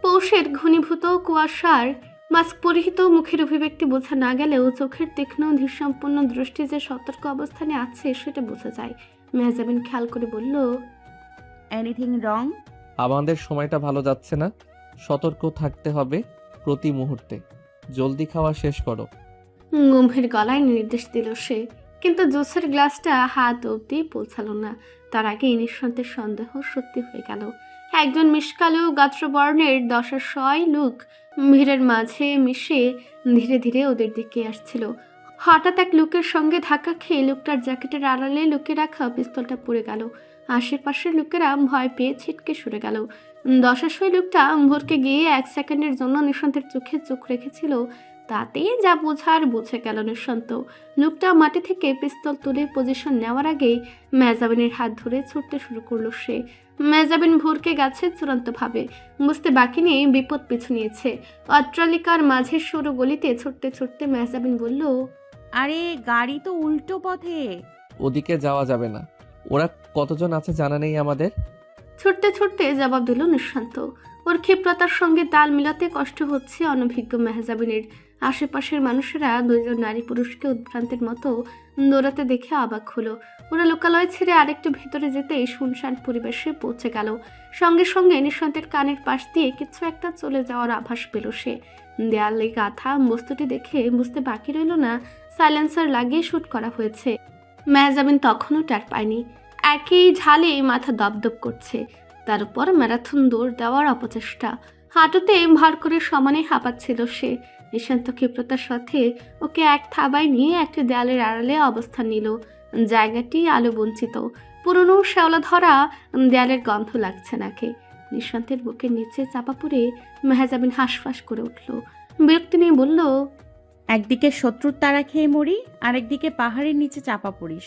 পৌষের ঘনীভূত কুয়াশার মাস্ক পরিহিত মুখের অভিব্যক্তি বোঝা না গেলেও চোখের তীক্ষ্ণ ধীরসম্পন্ন দৃষ্টি যে সতর্ক অবস্থানে আছে সেটা বোঝা যায়। মেহজাবিন খেয়াল করে বলল, এনিথিং রং? আমাদের সময়টা ভালো যাচ্ছে না, সতর্ক থাকতে হবে প্রতি মুহূর্তে। জলদি খাওয়া শেষ করো। গম্ভীর গলায় নির্দেশ দিল সে, কিন্তু জুসের গ্লাসটা হাত অবধি পৌঁছালো না। তার আগে নিঃশান্তের সন্দেহ সত্যি হয়ে গেল। একজন মিশকালো গাত্রবর্ণের দশাশয় লোক ভিড়ের মাঝে মিশে ধীরে ধীরে ওদের দিকে আসছিল। হঠাৎ এক লোকের সঙ্গে ধাক্কা খেয়ে লোকটার জ্যাকেটের আড়ালে লুকে রাখা পিস্তলটা পড়ে গেল। আশেপাশের লোকেরা ভয় পেয়ে ছিটকে সরে গেল। দশাশয় লোকটা ভরকে গিয়ে এক সেকেন্ডের জন্য নিঃশান্তের চোখে চোখ রেখেছিল। তাতে যা বোঝার বুঝে গেল নিঃশান্ত। লোকটা মাটি থেকে পিস্তল তুলে পজিশন নেওয়ার আগেই মেহজাবিনের হাত ধরে ছুটতে শুরু করলো সে। মেহজাবিন ভরকে গেছে চূড়ান্তভাবে। বুঝতে বাকি নেই বিপদ পিছু নিয়েছে। অট্টালিকার মাঝের সরু গলিতে ছুটতে ছুটতে মেহজাবিন বলল, আরে গাড়ি তো উল্টো পথে। ওদিকে যাওয়া যাবে না। ওরা কতজন আছে জানা নেই আমাদের। ছুটতে ছুটতে জবাব দিল নিঃশান্ত। ওর ক্ষিপ্রতার সঙ্গে তাল মিলাতে কষ্ট হচ্ছে অনভিজ্ঞ মেহজাবিনের। আশেপাশের মানুষেরা দুইজন নারী পুরুষকে উদ্ভ্রান্তের মতো দৌড়াতে দেখে অবাক হলো। ওরা লোকালয় ছেড়ে আরেকটু ভেতরে যেতেই শুনশান পরিবেশে পৌঁছে গেল। সঙ্গে সঙ্গে নিঃশান্তের কানের পাশ দিয়ে কিছু একটা চলে যাওয়ার আভাস পেল সে। দেয়ালে গাঁথা বস্তুটি দেখে বুঝতে বাকি রইল না সাইলেন্সার লাগিয়ে শুট করা হয়েছে। মেহজাবিন তখনও টের পায়নি। একই ঝালে মাথা দপদপ করছে। তার উপর ম্যারাথন দৌড় দেওয়ার অপচেষ্টা। হাঁটুতে ভার করে সমানে হাঁপাচ্ছিল সে। নিঃশান্ত ক্ষিপ্রতার সাথে ওকে এক থাবায় নিয়ে একটি দেয়ালের আড়ালে অবস্থান নিল। জায়গাটি আলো বঞ্চিত, পুরনো শ্যাওলা ধরা দেয়ালের গন্ধ লাগছে নাকে। নিঃশান্তের বুকের নিচে চাপা পড়ে মেহজাবিন হাঁসফাঁস করে উঠল। বিরক্তি নিয়ে বলল, একদিকে শত্রুর তাড়া খেয়ে মরি, আরেকদিকে পাহাড়ের নিচে চাপা পড়ি।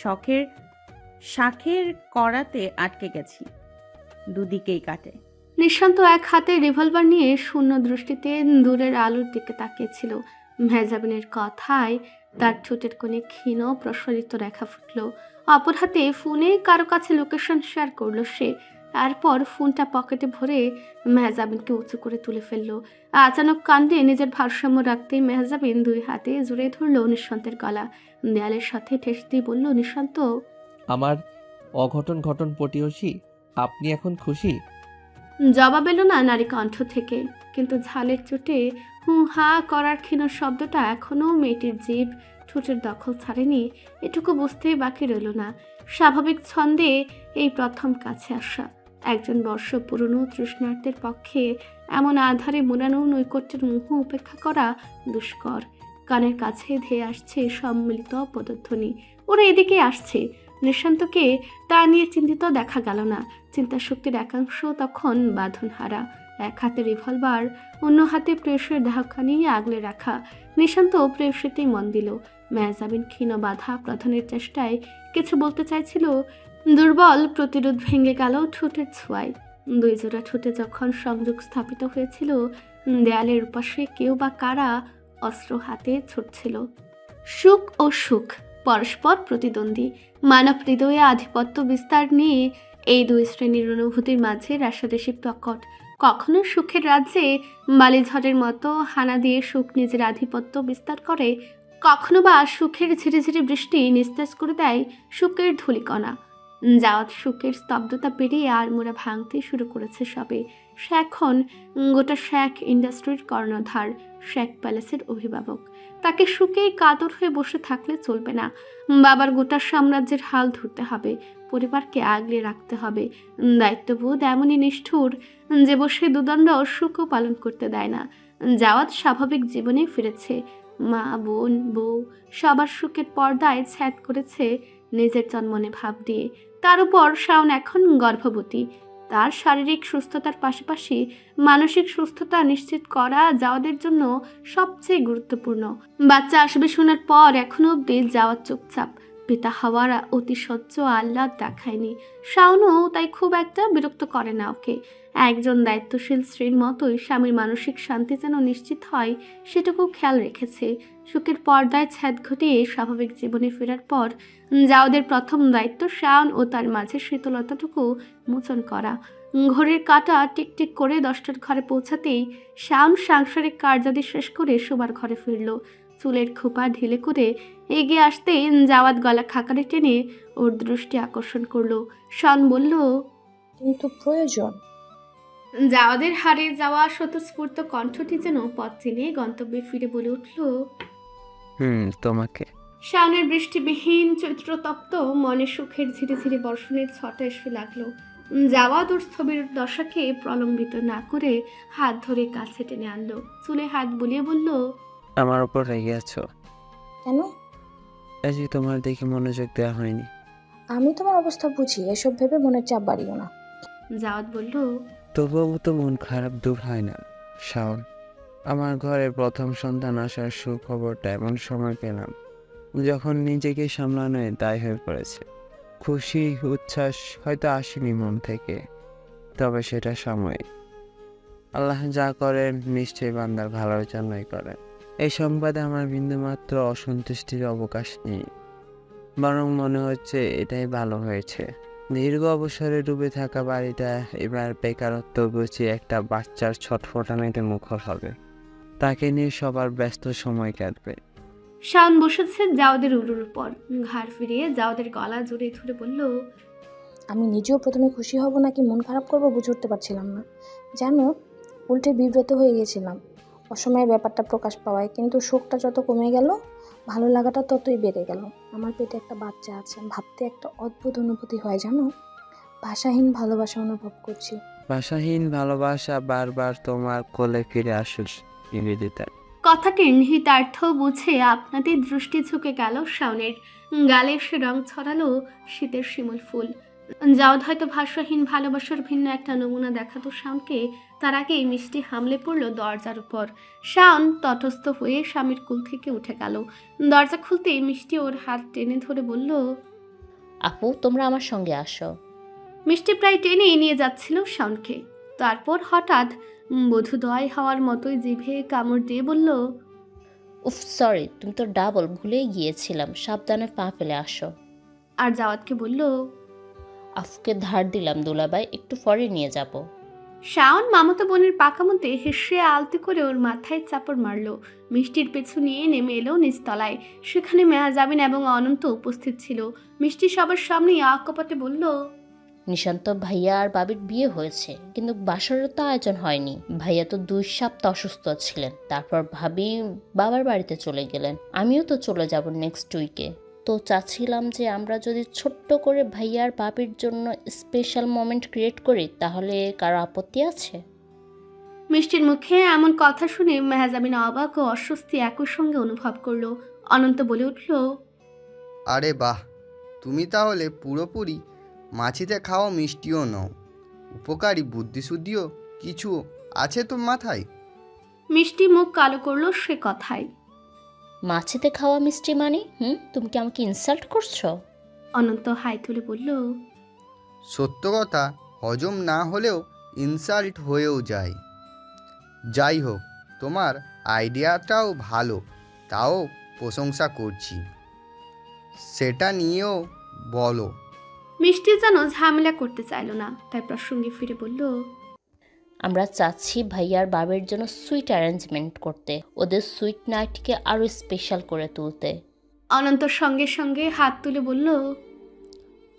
শাখের কড়াতে আটকে গেছি, দুদিকেই কাটে। নিঃশান্ত এক হাতে রিভলভার নিয়ে শূন্য দৃষ্টিতে দূরের আলোর দিকে তাকিয়েছিল। মেহজাবিনের কথায় তার ঠোঁটের কোণে ক্ষীণ প্রসারিত রেখা ফুটল। অপর হাতে ফোনে কারো কাছে লোকেশন শেয়ার করলো সে। তারপর ফোনটা পকেটে ভরে মেহজাবিনকে উঁচু করে তুলে ফেললো। আচানক কাণ্ডে নিজের ভারসাম্য রাখতেই মেহজাবিন দুই হাতে জড়িয়ে ধরল নিঃশান্তের গলা। দেয়ালের সাথে ঠেস দিয়ে বলল, নিঃশান্ত, আমার অঘটন ঘটন পটিয়সী, আপনি এখন খুশি? জবাব এলো না নারী কণ্ঠ থেকে, কিন্তু ঝালের চোটে হু হা করার ক্ষীণ শব্দটা এখনও মেয়েটির জিভ ঠোঁটের দখল ছাড়েনি, এটুকু বুঝতেই বাকি রইল না। স্বাভাবিক ছন্দে এই প্রথম কাছে আসা একজন বর্ষ পুরনো তৃষ্ণার্তের পক্ষে এমন আধারে মোড়ানো নৈকট্যের মুহ উপেক্ষা করা দুষ্কর। কানের কাছে ধেয়ে আসছে সম্মিলিত পদধ্বনি, ওরা এদিকে আসছে। নিশান্তকে তা নিয়ে চিন্তিত দেখা গেল না। চিন্তা শক্তির একাংশ তখন বাঁধনহারা, এক হাতে রিভলভার, অন্য হাতে প্রেয়সীর দেহখানি আগলে রাখা। নিশান্ত প্রেয়সীতেই মন দিল। মেহজাবিন ক্ষীণ বাধা প্রধানের চেষ্টায় কিছু বলতে চাইছিল, দুর্বল প্রতিরোধ ভেঙে গেল ঠোঁটের ছোঁয়ায়। দুই জোড়া ঠোঁটে যখন সংযোগ স্থাপিত হয়েছিল, দেয়ালের পাশে কেউ বা কারা অস্ত্র হাতে ছুটছিল। সুখ ও সুখ পরস্পর প্রতিদ্বন্দ্বী, মানব হৃদয়ে আধিপত্য বিস্তার নিয়ে এই দুই শ্রেণীর অনুভূতির মাঝে রাশারেশি প্রকট। কখনো সুখের রাজ্যে বালিঝড়ের মতো হানা দিয়ে সুখ নিজের আধিপত্য বিস্তার করে, কখনো বা সুখের ঝিরিঝিরি বৃষ্টি নিস্তেজ করে দেয় সুখের ধূলিকণা। জাওয়াত সুখের স্তব্ধতা পেরিয়ে আড়মোড়া ভাঙতে শুরু করেছে সবে। সে এখন গোটা শেখ ইন্ডাস্ট্রির কর্ণধার, শেখ প্যালেসের অভিভাবক। তাকে সুখেই কাতর হয়ে বসে থাকলে চলবে না। বাবার গোটা সাম্রাজ্যের হাল ধরতে হবে, পরিবারকে আগলে রাখতে হবে। দায়িত্ববোধ এমনই নিষ্ঠুর যে বসে দুদণ্ড সুখও পালন করতে দেয় না। জাওয়াত স্বাভাবিক জীবনে ফিরেছে। মা, বোন, বউ সবার সুখের পর্দায় ছ্যাদ করেছে নিজের জন্মনে ভাব দিয়ে। তার উপর শাওন এখন গর্ভবতী। তার শারীরিক সুস্থতার পাশাপাশি মানসিক সুস্থতা নিশ্চিত করা জাওয়াদের জন্য সবচেয়ে গুরুত্বপূর্ণ। বাচ্চা আসবে শোনার পর এখনো অব্দি জাওয়াদ চুপচাপ। পিতা হওয়ার অতি সহ্য আহ্লাদ দেখায়নি। শাওনও তাই খুব একটা বিরক্ত করে না ওকে। একজন দায়িত্বশীল স্ত্রীর মতোই স্বামীর মানসিক শান্তি যেন নিশ্চিত হয় সেটুকু খেয়াল রেখেছে। সুখের পর্দায় ছাদ ঘটিয়ে স্বাভাবিক জীবনে ফেরার পর জাওদের প্রথম দায়িত্ব শাওন ও তার মাঝে শীতলতাটুকু মোচন করা। ঘড়ির কাঁটা টিকটিক করে 10টার ঘরে পৌঁছাতেই শাওন সাংসারিক কার্যাদি শেষ করে শোবার ঘরে ফিরল। চুলের খোপা ঢিলে করে এগিয়ে আসতে জাওয়াদ গলা খাকারে টেনে ওর দৃষ্টি আকর্ষণ করলো। শাওন বলল, কিন্তু প্রয়োজন। জাওয়াদের হারিয়ে যাওয়া স্বতঃস্ফূর্ত কণ্ঠটি যেন পথ চিনে গন্তব্যে ফিরে বলে উঠল, তোমাকে। শাওনের বৃষ্টিবিহীন চৈত্রতপ্ত মনে সুখের ধীরে ধীরে বর্ষণের ছটা এসে লাগলো। জাওয়াদ ওর স্থবির দশাকে প্রলম্বিত না করে হাত ধরে কাছে টেনে আনলো, চুলে হাত বুলিয়ে বলল, আমার উপর রেগে আছো? কেন? এই যে তোমার দেখে মনোযোগ দেওয়া হয়নি। আমি তোমার অবস্থা বুঝি, এসব ভেবে মনের চাপ বাড়িও না। জাওয়াদ বলল, তবুও তো মন খারাপ দূর হয় না শাওন। আমার ঘরে প্রথম সন্তান আসার সুখবরটা এমন সময় পেলাম যখন নিজেকে সামলানো দায় হয়ে পড়েছে। খুশি উচ্ছ্বাস হয়তো আসেনি মন থেকে, তবে সেটা সাময়িক। আল্লাহ যা করেন নিশ্চয়ই বান্দার ভালোর জন্যই করেন। এই সংবাদে আমার বিন্দুমাত্র অসন্তুষ্টির অবকাশ নেই, বরং মনে হচ্ছে এটাই ভালো হয়েছে। দীর্ঘ অবসরে ডুবে থাকা বাড়িটা এবার বেকারত্ব গুছিয়ে একটা বাচ্চার ছটফটানিতে মুখর হবে। তাকে নিয়ে সবার ব্যস্ত সময় কাটবে। শাওন বসেছে জাওদের উরুর উপর, ঘাড় ফিরিয়ে জাওদের গলা জড়িয়ে ধরে বলল, আমি নিজেও প্রথমে খুশি হব নাকি মন খারাপ করবো বুঝে উঠতে পারছিলাম না। জানো, উল্টে বিব্রত হয়ে গেছিলাম অসময়ে ব্যাপারটা প্রকাশ পাওয়ায়। কিন্তু শোকটা যত কমে গেল, ভালো লাগাটা ততই বেড়ে গেল। আমার পেটে একটা বাচ্চা আছে, ভাবতে একটা অদ্ভুত অনুভূতি হয় জানো। ভাষাহীন ভালোবাসা অনুভব করছি। ভাষাহীন ভালোবাসা বারবার তোমার কোলে ফিরে আসুস নিবেদিতা। কথাটির নিহিতার্থ বুঝে আপনাদের দৃষ্টি ঝুঁকে গেল শাওনের। গালে সে রং ছড়ালো শীতের শিমুল ফুল। জাওদ হয়তো ভাষাহীন ভালোবাসার ভিন্ন একটা নমুনা দেখাতো শাওনকে। তার আগেই মিষ্টি হামলে পড়ল দরজার উপর। শাওন তটস্থ হয়ে স্বামীর কুল থেকে উঠে গেল। দরজা খুলতেই মিষ্টি ওর হাত টেনে ধরে বলল, আপু, তোমরা আমার সঙ্গে আসো। মিষ্টি প্রায় টেনে নিয়ে যাচ্ছিল শাওনকে। তারপর হঠাৎ বোধোদয় হওয়ার মতোই জিভে কামড় দিয়ে বলল, উফ সরি, তুমি তো ডাবল ভুলেই গিয়েছিলাম, সাবধানে পা ফেলে আসো। আর জাওয়াদকে বলল, আফুকে ধার দিলাম দুলাভাই, একটু পরে নিয়ে যাব। শাওন মামাতো বোনের পাকামোতে হেসে আলতো করে ওর মাথায় চাপড় মারলো। মিষ্টির পেছু নিয়ে নেমে এলো নিচতলায়। সেখানে মেহজাবিন এবং অনন্ত উপস্থিত ছিল। মিষ্টি সবার সামনে আকপাতে বলল, নিশান্ত ভাইয়া আর বাবির বিয়ে হয়েছে, কিন্তু বাসরের তো আয়োজন হয়নি। ভাইয়া তো 2 সপ্তাহ অসুস্থ ছিলেন, তারপর ভাবি বাবার বাড়িতে চলে গেলেন। আমিও তো চলে যাব নেক্সট উইকে। তো চাচ্ছিলাম যে আমরা যদি ছোট্ট করে ভাইয়া আর বাবির জন্য স্পেশাল মোমেন্ট ক্রিয়েট করি, তাহলে কারো আপত্তি আছে? মিষ্টির মুখে এমন কথা শুনে মেহজাবিন অবাক ও অস্বস্তি একই সঙ্গে অনুভব করলো। অনন্ত বলে উঠল, আরে বাহ, তুমি তাহলে পুরোপুরি মাছিতে খাওয়া মিষ্টিও নও, উপকারী বুদ্ধিশুদ্ধিও কিছু আছে তোর মাথায়? মিষ্টি মুখ কালো করলো সে কথায়। মাছিতে খাওয়া মিষ্টি মানে? তুমি কি আমাকে ইনসাল্ট করছো? অনন্ত হাই তুলে বলল, সত্য কথা হজম না হলেও ইনসাল্ট হয়েও যায়। যাই হোক, তোমার আইডিয়াটাও ভালো, তাও প্রশংসা করছি। সেটা নিয়েও বলো। মিষ্টি যেন ঝামেলা করতে চাইল না, তাই প্রসঙ্গে ফিরে বলল, আমরা চাচ্ছি ভাইয়ার বাবের জন্য সুইট অ্যারেঞ্জমেন্ট করতে, ওদের সুইট নাইটকে আরও স্পেশাল করে তুলতে। অনন্ত সঙ্গে সঙ্গে হাত তুলে বলল,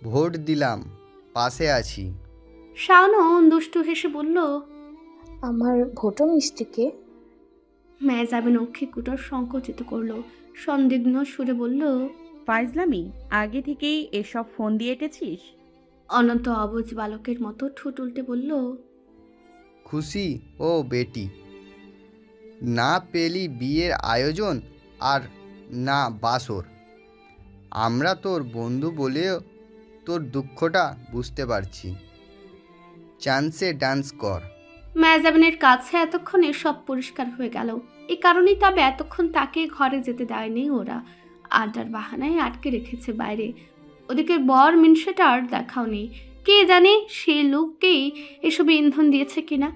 ভোট দিলাম, পাশে আছি। শাওনও দুষ্টু হেসে বলল, আমার ভোটও মিষ্টিকে। মেহজাবিন অক্ষে কুটর সংকুচিত করলো। সন্দিগ্ধ সুরে বলল, ফাইজলামি, আগে থেকেই এসব ফোন দিয়ে এঁটেছিস? অনন্ত অবুঝ বালকের মতো ঠোঁট উল্টে বলল, খুশি ও বেটি, না পেলি বিয়ের আয়োজন আর না বাসর। আমরা তোর বন্ধু বলেও তোর দুঃখটা বুঝতে পারছি। চান্সে ডান্স কর। মেহজাবিনের কাছে এতক্ষণে সব পরিষ্কার হয়ে গেল। এই কারণেই তবে এতক্ষণ তাকে ঘরে যেতে দেয়নি ওরা, আড্ডার বাহানায় আটকে রেখেছে বাইরে। ওদিকে বর মিনসেটার দেখাও নেই। কে জানে সেই লোককেই এসবে ইন্ধন দিয়েছে কিনা।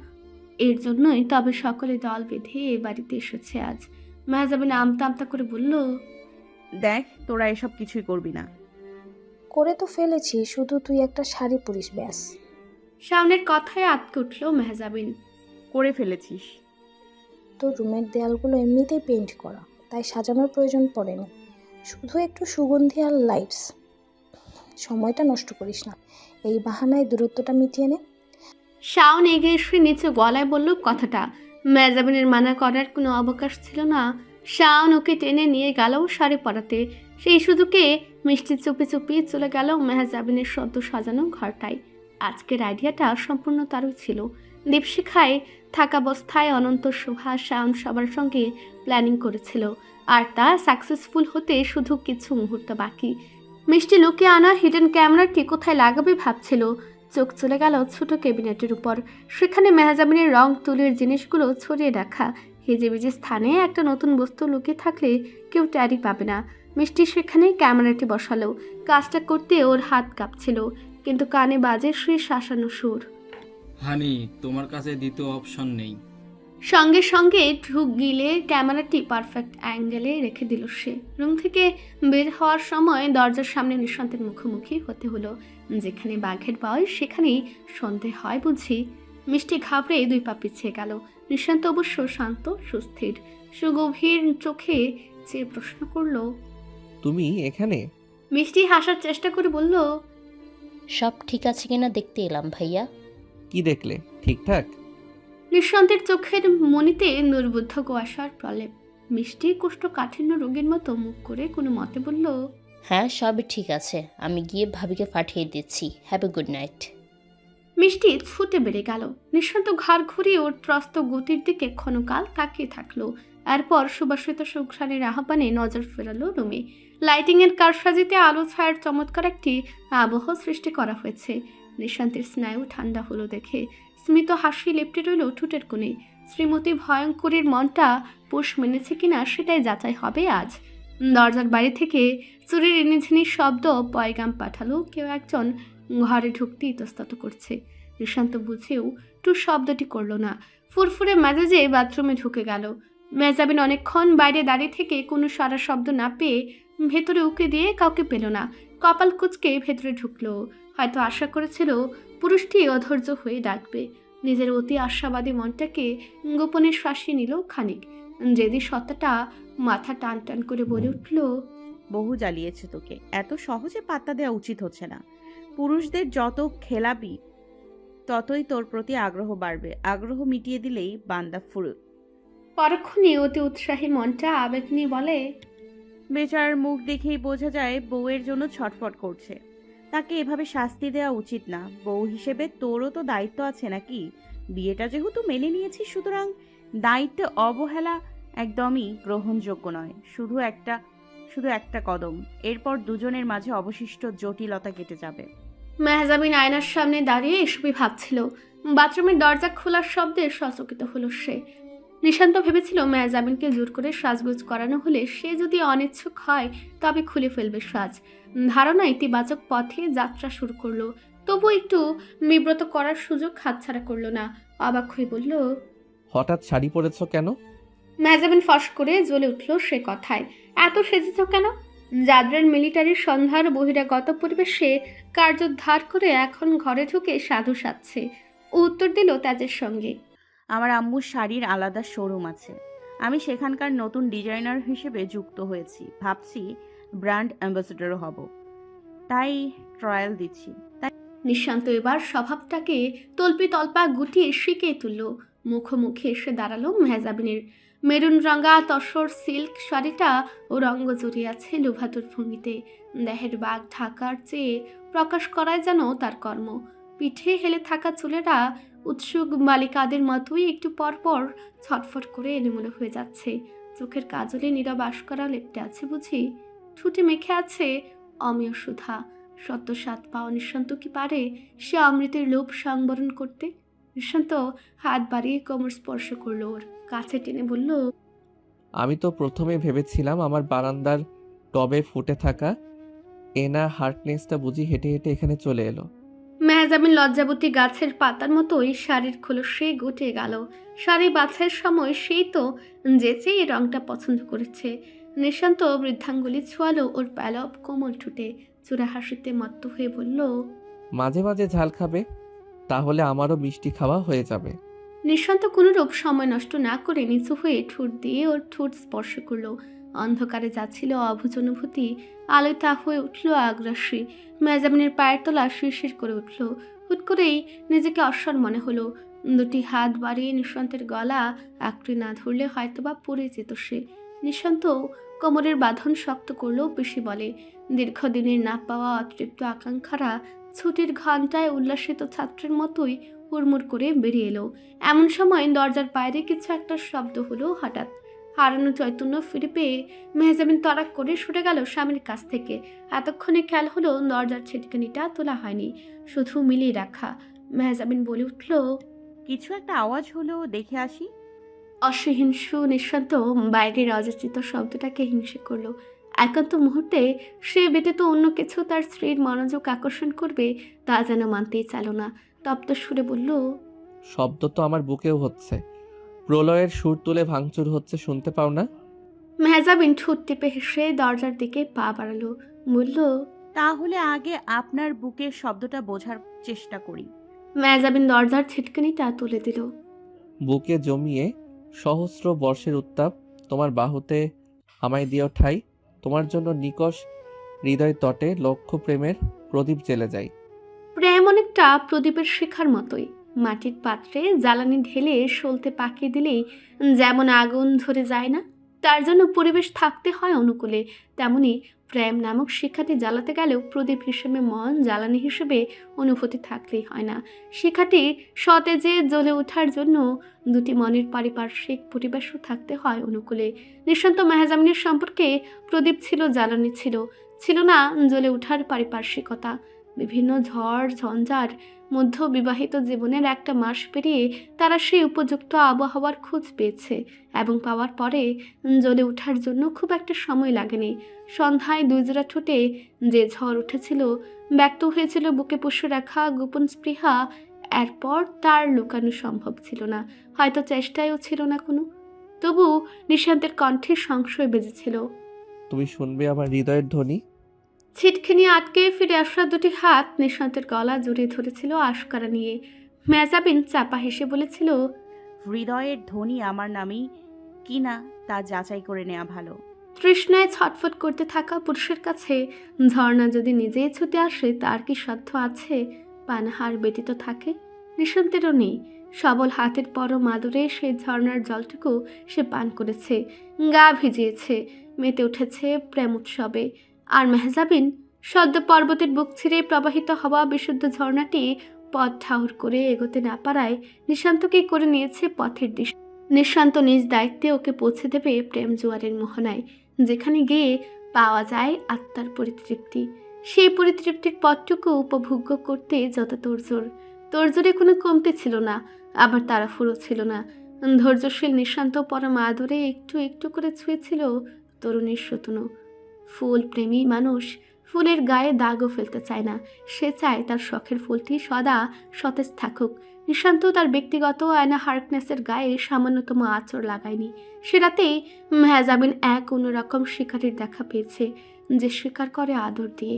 এর জন্যই তবে সকলে দল বেঁধে এ বাড়িতে এসেছে আজ। মেহজাবিন আমতা আমতা করে বলল, দেখ, তোরা এসব কিছুই করবি না। করে তো ফেলেছি, শুধু তুই একটা শাড়ি পরিস ব্যাস। সামনের কথায় আটকে উঠল মেহজাবিন। করে ফেলেছিস? তোর রুমের দেয়ালগুলো এমনিতেই পেইন্ট করা, তাই সাজানোর প্রয়োজন পড়েনি। শুধু একটু সুগন্ধি আর লাইটস। সময়টা নষ্ট করিস না, এই বাহানায় দূরত্বটা মিটিয়ে নে। শাওন এগিয়ে এসে নিচে গলায় বলল কথাটা। মেহজাবিনের মানা করার কোনো অবকাশ ছিল না। শাওন ওকে টেনে নিয়ে গেল শাড়ি পরাতে। সেই সুযোগে মিষ্টি চুপি চুপি চলে গেল মেহজাবিনের সদ্য সাজানো ঘরটায়। আজকের আইডিয়াটা সম্পূর্ণ তারই ছিল। দীপশিখায় থাকাবস্থায় অনন্ত, শোভা, শাওন সবার সঙ্গে প্ল্যানিং করেছিল, আর তা সাকসেসফুল হতে শুধু কিছু মুহূর্ত বাকি। মিষ্টি লুকিয়ে আনা হিডেন ক্যামেরাটি কোথায় লাগাবে ভাবছিল। চোখ চলে গেল ছোট ক্যাবিনেটের উপর। সেখানে মেহজাবিনের রং তুলির জিনিসগুলো ছড়িয়ে রাখা। হেজেবেজে স্থানে একটা নতুন বস্তু লুকিয়ে থাকলে কেউ ট্যারি পাবে না। মিষ্টি সেখানে ক্যামেরাটি বসালো। কাজটা করতে ওর হাত কাঁপছিল, কিন্তু কানে বাজে সেই শাসানো সুর। হানি, তোমার কাছে দ্বিতীয় অপশন নেই। সঙ্গে সঙ্গে ঢুক গিলে ক্যামেরাটি পারফেক্ট অ্যাঙ্গেলে রেখে দিল সে। রুম থেকে বের হওয়ার সময় দরজার সামনে নিঃসন্তের মুখোমুখি হতে হলো। যেখানে বাঘের বয়স সেখানেই সন্দেহ হয় বুঝি। মিষ্টি ঘাবড়ে 2 পা পিছিয়ে গেল। নিঃশান্ত অবশ্য শান্ত সুস্থির। সুগভীর চোখে চেয়ে প্রশ্ন করল, তুমি এখানে? মিষ্টি হাসার চেষ্টা করে বলল, সব ঠিক আছে কিনা দেখতে এলাম ভাইয়া। কি দেখলে? ঠিকঠাক? নিঃসন্তের চোখের মনিতে দুর্বুদ্ধ কুয়াশার প্রলেপ। মিষ্টি কোষ্ঠকাঠিন্য রোগীর মতো মুখ করে কোনো মতে বলল, হ্যাঁ, সবই ঠিক আছে, আমি গিয়ে ভাবিকে পাঠিয়ে দিচ্ছি। Have a good night. মিষ্টি ছুটে বেড়ে গেল। নিঃশান্ত ঘর ঘুরিয়ে ওর ত্রস্ত গতির দিকে ক্ষণকাল তাকিয়ে থাকলো। এরপর সুবাসিত সুঘ্রাণের আহ্বানে নজর ফেরালো রুমে। লাইটিংয়ের কারসাজিতে আলো ছায়ার চমৎকার একটি আবহ সৃষ্টি করা হয়েছে। নিঃশান্তের স্নায়ু ঠান্ডা হলো দেখে স্মিত হাসি লেপ্টে রইল ঠোঁটের কোণে। শ্রীমতী ভয়ঙ্করীর মনটা পোষ মেনেছে কিনা সেটাই যাচাই হবে আজ। দরজার বাইরে থেকে চুরির ইনিঝিনির শব্দ পয়গাম পাঠালো, কেউ একজন ঘরে ঢুকতে ইতস্তত করছে। নিঃশান্ত বুঝেও টু শব্দটি করলো না। ফুরফুরে মেজাজে বাথরুমে ঢুকে গেল। মেহজাবিন অনেকক্ষণ বাইরে দাঁড়িয়ে থেকে কোনো সারা শব্দ না পেয়ে ভেতরে উঁকি দিয়ে কাউকে পেল না। কপাল কুঁচকে ভেতরে ঢুকলো। হয়তো আশা করেছিল পুরুষটি অধৈর্য হয়ে ডাকবে। নিজের অতি আশাবাদী মনটাকে গোপনে শ্বাসিয়ে নিল খানিক। জেদি সত্তাটা মাথা টান টান করে বলে উঠল, বহু জ্বালিয়েছে তোকে, এত সহজে পাত্তা দেওয়া উচিত হচ্ছে না। পুরুষদের যত খেলাবি ততই তোর প্রতি আগ্রহ বাড়বে, আগ্রহ মিটিয়ে দিলেই বান্দা ফুল। পরক্ষণে অতি উৎসাহী মনটা আবেগ নিয়ে বলে, বেচারার মুখ দেখেই বোঝা যায় বউয়ের জন্য ছটফট করছে। তাকে এভাবে শাস্তি দেওয়া উচিত না। বউ হিসেবে তোরও তো দায়িত্ব আছে নাকি? বিয়েটা যেহেতু মেনে নিয়েছিস, সুতরাং দায়িত্বে অবহেলা একদমই গ্রহণযোগ্য নয়। শুধু একটা কদম, এরপর দুজনের মাঝে অবশিষ্ট জটিলতা কেটে যাবে। মেহজাবিন আয়নার সামনে দাঁড়িয়ে এসবই ভাবছিল। বাথরুমের দরজা খোলার শব্দে সচকিত হলো সে। নিশান্ত ভেবেছিল মেহজাবিনকে জোর করে সাজগোজ করানো হলে সে যদি অনিচ্ছুক হয় তবে খুলে ফেলবে সাজ। ধারণা ইতিবাচক পথে যাত্রা শুরু করলো, তবু একটু বিব্রত করার সুযোগ হাতছাড়া করলো না। অবাক হয়ে বলল, হঠাৎ শাড়ি পরেছ কেন? মেহজাবিন ফস করে জ্বলে উঠল সে কথায়। এত সেজেছ কেন? জাদরের মিলিটারির সন্ধ্যার বহিরাগত পরিবেশে কার্যোদ্ধার করে এখন ঘরে ঢুকে সাধু সাজছে। উত্তর দিল তাজের সঙ্গে, আমার আম্মুর শাড়ির আলাদা শোরুম আছে, আমি সেখানকার নতুন ডিজাইনার হিসেবে যুক্ত হয়েছি। ভাবছি ব্র্যান্ড অ্যাম্বাসেডারও হব, তাই ট্রায়াল দিচ্ছি। নিশান্ত এবার স্বভাবটাকে তল্পি তল্পা গুটিয়ে শিখিয়ে তুলল। মুখোমুখি এসে দাঁড়ালো মেহজাবিনের। মেরুন রঙা তসর সিল্ক শাড়িটা ও রঙ্গ জড়িয়ে আছে লোভাতুর ভঙ্গিতে। দেহের বাঘ ঢাকার চেয়ে প্রকাশ করায় যেন তার কর্ম। পিঠে হেলে থাকা চুলেরা উৎসুক বালিকাদের মতোই একটু পরপর ছটফট করে এলোমেলো হয়ে যাচ্ছে। চোখের কাজলে নীরব আশকরা লেপটে আছে বুঝি। ঠুটে মেখে আছে অমেয় সুধা। সত্য সাত পাওয়া নিঃশান্ত কি পারে সে অমৃতের লোভ সংবরণ করতে? নিঃশান্ত হাত বাড়িয়ে কোমর স্পর্শ করলো, ওর কাছে টেনে বলল, আমি তো প্রথমে ভেবেছিলাম আমার বারান্দার টবে ফুটে থাকা এনা হার্টনেসটা বুঝি হেঁটে হেঁটে এখানে চলে এলো। মেহজাবিন লজ্জাবতী গাছের পাতার মতোই শাড়ির খোলসে গুটিয়ে গেল। শাড়ি বাছাইয়ের সময় সেই তো যেচে এই রংটা পছন্দ করেছে। নিশান্ত বৃদ্ধাঙ্গুলি ছোয়ালো ওর প্যালব কোমল ঠুটে। চূড়া হাসিতে মত্ত হয়ে বলল, মাঝে মাঝে ঝাল খাবে, তাহলে আমারও মিষ্টি খাওয়া হয়ে যাবে। নিশান্ত কোনোরূপ সময় নষ্ট না করে নিচু হয়ে ঠোঁট দিয়ে ওর ঠোঁট স্পর্শ করলো। অন্ধকারে যাচ্ছিল অবুঝ অনুভূতি, আলোয় তা হয়ে উঠল আগ্রাসী। মেহজাবিনের পায়ের তলা শিরশির করে উঠল। হুট করেই নিজেকে অস্বর মনে হলো। দুটি হাত বাড়িয়ে নিশান্তের গলা আঁকড়ে না ধরলে হয়তোবা পড়ে যেত সে। নিশান্ত কোমরের বাঁধন শক্ত করলেও বেশি বলে। দীর্ঘদিনের না পাওয়া অতৃপ্ত আকাঙ্ক্ষারা ছুটির ঘণ্টায় উল্লাসিত ছাত্রের মতোই হুড়মুড় করে বেরিয়ে এলো। এমন সময় দরজার বাইরে কিছু একটা শব্দ হলো হঠাৎ। হারানো চৈতন্য ফিরে পেয়ে মেহজাবিন তড়াক করে সরে গেল স্বামীর কাছ থেকে। এতক্ষণে খেয়াল হলো দরজার ছিটকানিটা তোলা হয়নি, শুধু মিলিয়ে রাখা। মেহজাবিন বলে উঠল, কিছু একটা আওয়াজ হলো, দেখে আসি। অসহিংসু নিঃশব্দ বাইরের অযাচিত শব্দটাকে হিংসে করলো। একান্ত মুহূর্তে সে ব্যতীত অন্য কিছু তার স্ত্রীর মনোযোগ আকর্ষণ করবে তা যেন মানতেই চাইল না। তপ্ত সুরে বলল, শব্দ তো আমার বুকেও হচ্ছে, প্রলয়ের সুর তুলে ভাঙচুর হচ্ছে, শুনতে পাও না? মেহজাবিন ঠোঁট টিপে হেসে দরজার দিকে পা বাড়ালো, বলল, তাহলে আগে আপনার বুকের শব্দটা বোঝার চেষ্টা করি। মেহজাবিন দরজার ছিটকানিটা তুলে দিল। বুকে জমিয়ে সহস্র বর্ষের উত্তাপ, তোমার বাহুতে আমায় দিও ঠাই, তোমার জন্য নিকষ হৃদয় তটে লক্ষ প্রেমের প্রদীপ জ্বেলে যায়। প্রেম অনেকটা প্রদীপের শিখার মতোই। মাটির পাত্রে জ্বালানি ঢেলে সলতে পাকিয়ে দিলেই যেমন আগুন ধরে যায় না, তার জন্য পরিবেশ থাকতে হয় অনুকূলে, তেমনি প্রেম নামক শিখাটি জ্বালাতে গেলেও প্রদীপ হিসেবে মন, জ্বালানি হিসেবে অনুভূতি থাকলেই হয় না। শিখাটি সতেজে জ্বলে ওঠার জন্য দুটি মনের পারিপার্শ্বিক পরিবেশও থাকতে হয় অনুকূলে। নিঃশান্ত মেহজাবিনের সম্পর্কে প্রদীপ ছিল, জ্বালানি ছিল না জ্বলে ওঠার পারিপার্শ্বিকতা। বিভিন্ন ঝড় ঝঞ্ঝার মধ্য বিবাহিত জীবনের একটা মাস পেরিয়ে তারা সেই উপযুক্ত আবহাওয়ার খোঁজ পেয়েছে এবং পাওয়ার পরে জ্বলে ওঠার জন্য খুব একটা সময় লাগেনি। সন্ধ্যায় দুইজোড়া ঠোঁটে যে ঝড় উঠেছিল, ব্যক্ত হয়েছিল বুকে পুষে রাখা গোপন স্পৃহা, এরপর তার লুকানো সম্ভব ছিল না, হয়তো চেষ্টায়ও ছিল না কোনো। তবু নিশান্তের কণ্ঠে সংশয় বেজেছিল। তুমি শুনবে আমার হৃদয়ের ধ্বনি? ছিটকিনি আটকে ফিরে আসা দুটি হাত নিশান্তের গলা জড়িয়ে ধরেছিল আশকারা নিয়ে। মেহজাবিন চাপা হেসে বলেছিল, হৃদয়ের ধ্বনি আমার নামেই কিনা তা যাচাই করে নেওয়া ভালো। তৃষ্ণায় ছটফট করতে থাকা পুরুষের কাছে ঝর্ণা যদি নিজেই ছুটে আসে তার কি সাধ্য আছে পানাহার ব্যতীত থাকে? নিঃসন্তেরও নেই। সবল হাতের পরম আদরে সেই ঝর্ণার জলটুকু সে পান করেছে, গা ভিজিয়েছে, মেতে উঠেছে প্রেম উৎসবে। আর মেহজাবিন সদ্য পর্বতের বুক ছিঁড়ে প্রবাহিত হওয়া বিশুদ্ধ ঝর্ণাটি পথ ঠাউর করে এগোতে না পারায় নিশান্তকেই করে নিয়েছে পথের দিশা। নিঃশান্ত নিজ দায়িত্বে ওকে পৌঁছে দেবে প্রেম জোয়ারের মোহনায়, যেখানে গিয়ে পাওয়া যায় আত্মার পরিতৃপ্তি। সেই পরিতৃপ্তির পথটুকু উপভোগ্য করতে যত তোড়জোড়ে কোনো কমতি ছিল না, আবার তাড়াহুড়ো ছিল না। ধৈর্যশীল নিঃশান্ত পরম আদরে একটু একটু করে ছুঁয়েছিল তরুণীর শতুনো। ফুল প্রেমী মানুষ ফুলের গায়ে দাগও ফেলতে চায় না, সে চায় তার শখের ফুলটি সদা সতেজ থাকুক। নিশান্ত তার ব্যক্তিগত আয়না হার্কনেসের গায়ে সামান্যতম আঁচড় লাগায়নি। সে রাতেই মেহজাবিন এক অন্যরকম শিকারীর দেখা পেয়েছে, যে শিকার করে আদর দিয়ে,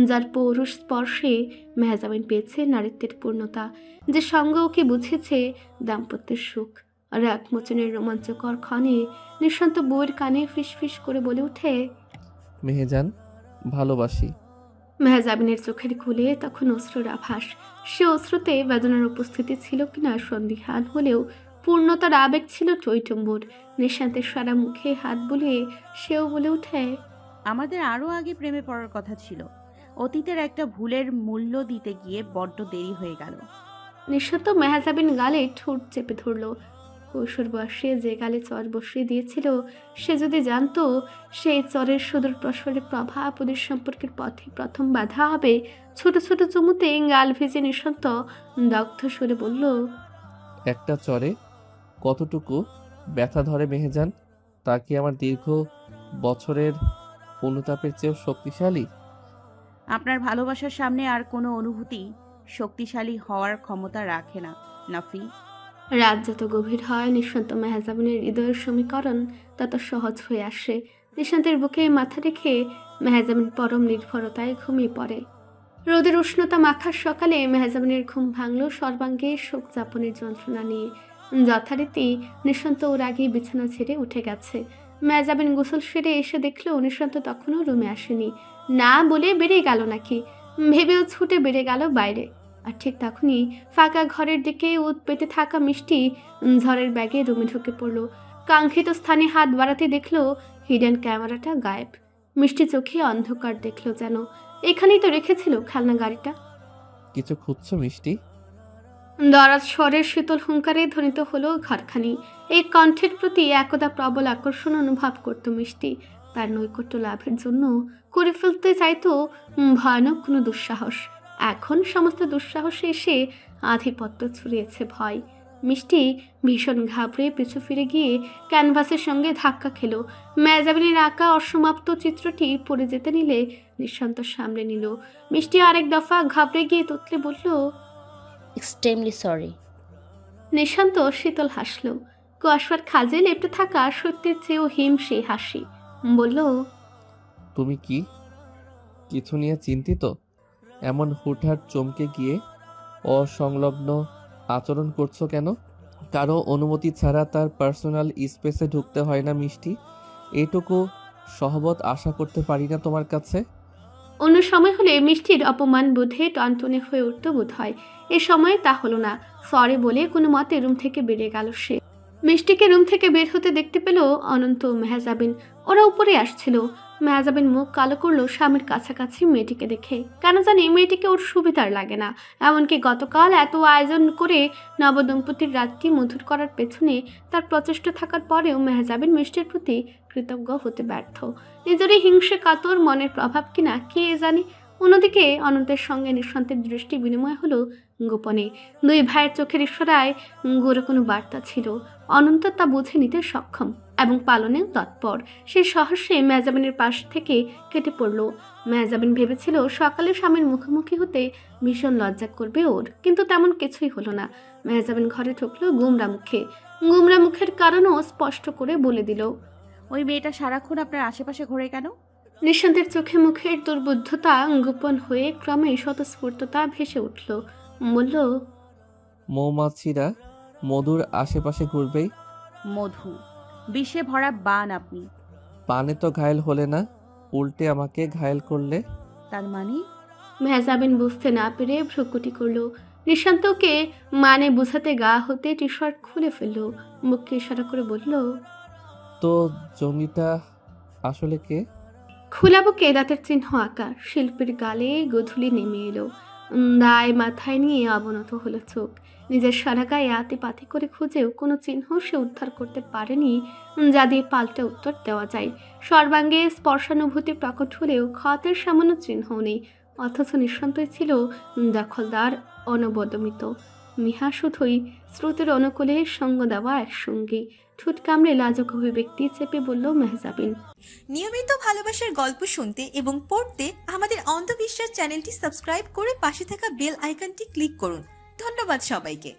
যার পৌরুষ স্পর্শে মেহজাবিন পেয়েছে নারীত্বের পূর্ণতা, যে সঙ্গ ওকে বুঝেছে দাম্পত্যের সুখ। রাগ মোচনের রোমাঞ্চকর ক্ষণে নিঃশান্ত বউয়ের কানে ফিসফিস করে বলে ওঠে, মেহেজান, ভালোবাসি। মেহজাবিনের চোখের খুলে তখন অশ্রুর আভাস। সে অশ্রুতে বেদনার উপস্থিতি ছিল কিনা সন্দিহান হলেও পূর্ণতার আবেগ ছিল টইটম্বর। নিঃশান্তের সারা মুখে হাত বুলিয়ে সেও বলে ওঠে, আমাদের আরও আগে প্রেমে পড়ার কথা ছিল। অতীতের একটা ভুলের মূল্য দিতে গিয়ে বড্ড দেরি হয়ে গেল। নিঃশান্ত মেহজাবিন গালে ঠোঁট চেপে ধরল। কৈশোর বয়সে যে গালে চর বসিয়ে দিয়েছিল, সে যদি জানতো সেই চরের সুদূর প্রসারের প্রভাব ওদের সম্পর্কের পথে প্রথম বাধা হবে। ছোট ছোট চুমুতে গাল ভেজে নিঃশান্ত দগ্ধ সুরে বলল, একটা চরে কতটুকু ব্যথা ধরে মেহেজান? তা কি আমার দীর্ঘ বছরের অনুতাপের চেয়েও শক্তিশালী? আপনার ভালোবাসার সামনে আর কোনো অনুভূতি শক্তিশালী হওয়ার ক্ষমতা রাখে না, নাফি। রাত যত গভীর হয় নিঃশান্ত মেহজাবিনের হৃদয়ের সমীকরণ তত সহজ হয়ে আসে। নিঃশান্তের বুকে মাথা রেখে মেহজাবিন পরম নির্ভরতায় ঘুমিয়ে পড়ে। রোদের উষ্ণতা মাখার সকালে মেহজাবিনের ঘুম ভাঙল সর্বাঙ্গে শোক যাপনের যন্ত্রণা নিয়ে। যথারীতি নিঃশান্ত ওর আগে বিছানা ছেড়ে উঠে গেছে। মেহজাবিন গোসল সেরে এসে দেখলো নিঃশান্ত তখনও রুমে আসেনি। না বলে বেরিয়ে গেল নাকি ভেবেও ছুটে বেড়ে গেল বাইরে। আর ঠিক তখনই ফাঁকা ঘরের দিকে উদ পেতে থাকা মিষ্টি ঝড়ের ব্যাগে রুমে ঢুকে পড়ল। কাঙ্ক্ষিত স্থানে হাত বাড়াতে দেখলো হিডেন ক্যামেরাটা গায়েব। মিষ্টি চোখে অন্ধকার দেখলো, যেন এখানেই তো রেখেছিল খেলনা গাড়িটা। কিছু খুঁজছো মিষ্টি? দরাজ স্বরের শীতল হুঙ্কারে ধ্বনিত হলো ঘরখানি। এই কণ্ঠের প্রতি একদা প্রবল আকর্ষণ অনুভব করত মিষ্টি। তার নৈকট্য লাভের জন্য করে ফেলতে চাইতো ভয়ানক কোনো দুঃসাহস। এখন সমস্ত দুঃসাহসে এসে আধিপত্য ছড়িয়েছে ভয়। মিষ্টি ভীষণ ঘাবড়ে পিছু ফিরে গিয়ে ক্যানভাসের সঙ্গে ধাক্কা খেলো। মেহজাবিনের আঁকা অসমাপ্ত চিত্রটি পড়ে যেতে নিলে নিঃশান্ত সামলে নিল। মিষ্টি আরেক দফা ঘাবড়ে গিয়ে তুতলে বলল, এক্সট্রিমলি সরি। নিঃশান্ত শীতল হাসল। কুয়াশার খাজে লেপটে থাকা সত্যের চেয়েও হিম সেই হাসি। বলল, তুমি কি কিছু নিয়ে চিন্তিত? এমন হুটহাট চমকে গিয়ে অসংলগ্ন আচরণ করছো কেন? কারো অনুমতি ছাড়া তার পার্সোনাল স্পেসে ঢুকতে হয় না মিষ্টি। এইটুকু সহবত আশা করতে পারি না তোমার কাছে। অন্য সময় হলে মিষ্টির অপমান বোধে টনটনে হয়ে উঠত বোধ হয়। এ সময় তা হলো না। সরি বলে কোনো মতে রুম থেকে বেরিয়ে গেল সে। মিষ্টিকে রুম থেকে বের হতে দেখতে পেল অনন্ত, মেহজাবিন। ওরা উপরে আসছিল। মেহজাবিন মুখ কালো করলো স্বামীর কাছাকাছি মেয়েটিকে দেখে। কেন জানি মেয়েটিকে ওর সুবিধার লাগে না। এমনকি গতকাল এত আয়োজন করে নবদম্পতির রাতটি মধুর করার পেছনে তার প্রচেষ্টা থাকার পরেও মেহজাবিন মিষ্টির প্রতি কৃতজ্ঞ হতে ব্যর্থ। নিজেরই হিংসে কাতর মনের প্রভাব কিনা কে জানে। অন্যদিকে অনন্তের সঙ্গে নিঃশান্তের দৃষ্টি বিনিময় হলো গোপনে। দুই ভাইয়ের চোখের ইশারায় গড়ে কোনো বার্তা ছিল। অনন্ত তা বুঝে নিতে সক্ষম এবং পালনেও তৎপর। সে সহসে মেহজাবিনের পাশ থেকে কেটে পড়ল। মেহজাবিন ভেবেছিল সকালে স্বামীর মুখোমুখি হতে ভীষণ লজ্জা করবে ওর, কিন্তু তেমন কিছুই হলো না। মেহজাবিন ঘরে ঢুকলো গুমরা মুখে। গুমরা মুখের কারণও স্পষ্ট করে বলে দিল, ওই মেয়েটা সারাক্ষণ আপনার আশেপাশে ঘোরে কেন? নিঃশান্তের চোখে মুখের দুর্বোধ্যতা গোপন হয়ে ক্রমে স্বতঃস্ফূর্ততা ভেসে উঠল। বলল, মৌমাছিরা মধুর আশেপাশে ঘুরবেই। মধু বিষে ভরা বান আপনি। পানে তো ঘায়েল হলে না, উল্টে আমাকে ঘায়েল করলে। তার মানে? মেহজাবিন বুঝতে না পেরে ভ্রুকুটি করলো। নিশান্তকে মানে বোঝাতে গা হতে টি শার্ট খুলে ফেললো, মুখকে ইশারা করে বলল, তো জঙ্গিটা আসলে কে? খোলা বুকে দাঁতের চিহ্ন আঁকা। শিল্পীর গালে গোধূলি নেমে এলো। দায় মাথায় নিয়ে অবনত হলো চোখ। নিজের সারা গায়ে আতে পাতি করে খুঁজেও কোনো চিহ্ন সে উদ্ধার করতে পারেনি যা দিয়ে পাল্টা উত্তর দেওয়া যায়। সর্বাঙ্গে স্পর্শানুভূতি প্রকট হলেও ক্ষতের সামান্য চিহ্নও নেই। অথচ নিঃসন্তই ছিল দখলদার, অনবদমিত। মিহা শুধুই স্রোতের অনুকূলে সঙ্গ দেওয়া এক সঙ্গী। ঠোঁট কামড়ে লাজুক অভিব্যক্তি চেপে বলল মেহজাবিন। নিয়মিত ভালোবাসার গল্প শুনতে এবং পড়তে আমাদের অন্ধবিশ্বাস চ্যানেলটি সাবস্ক্রাইব করে পাশে থাকা বেল আইকনটি ক্লিক করুন। ধন্যবাদ সবাইকে।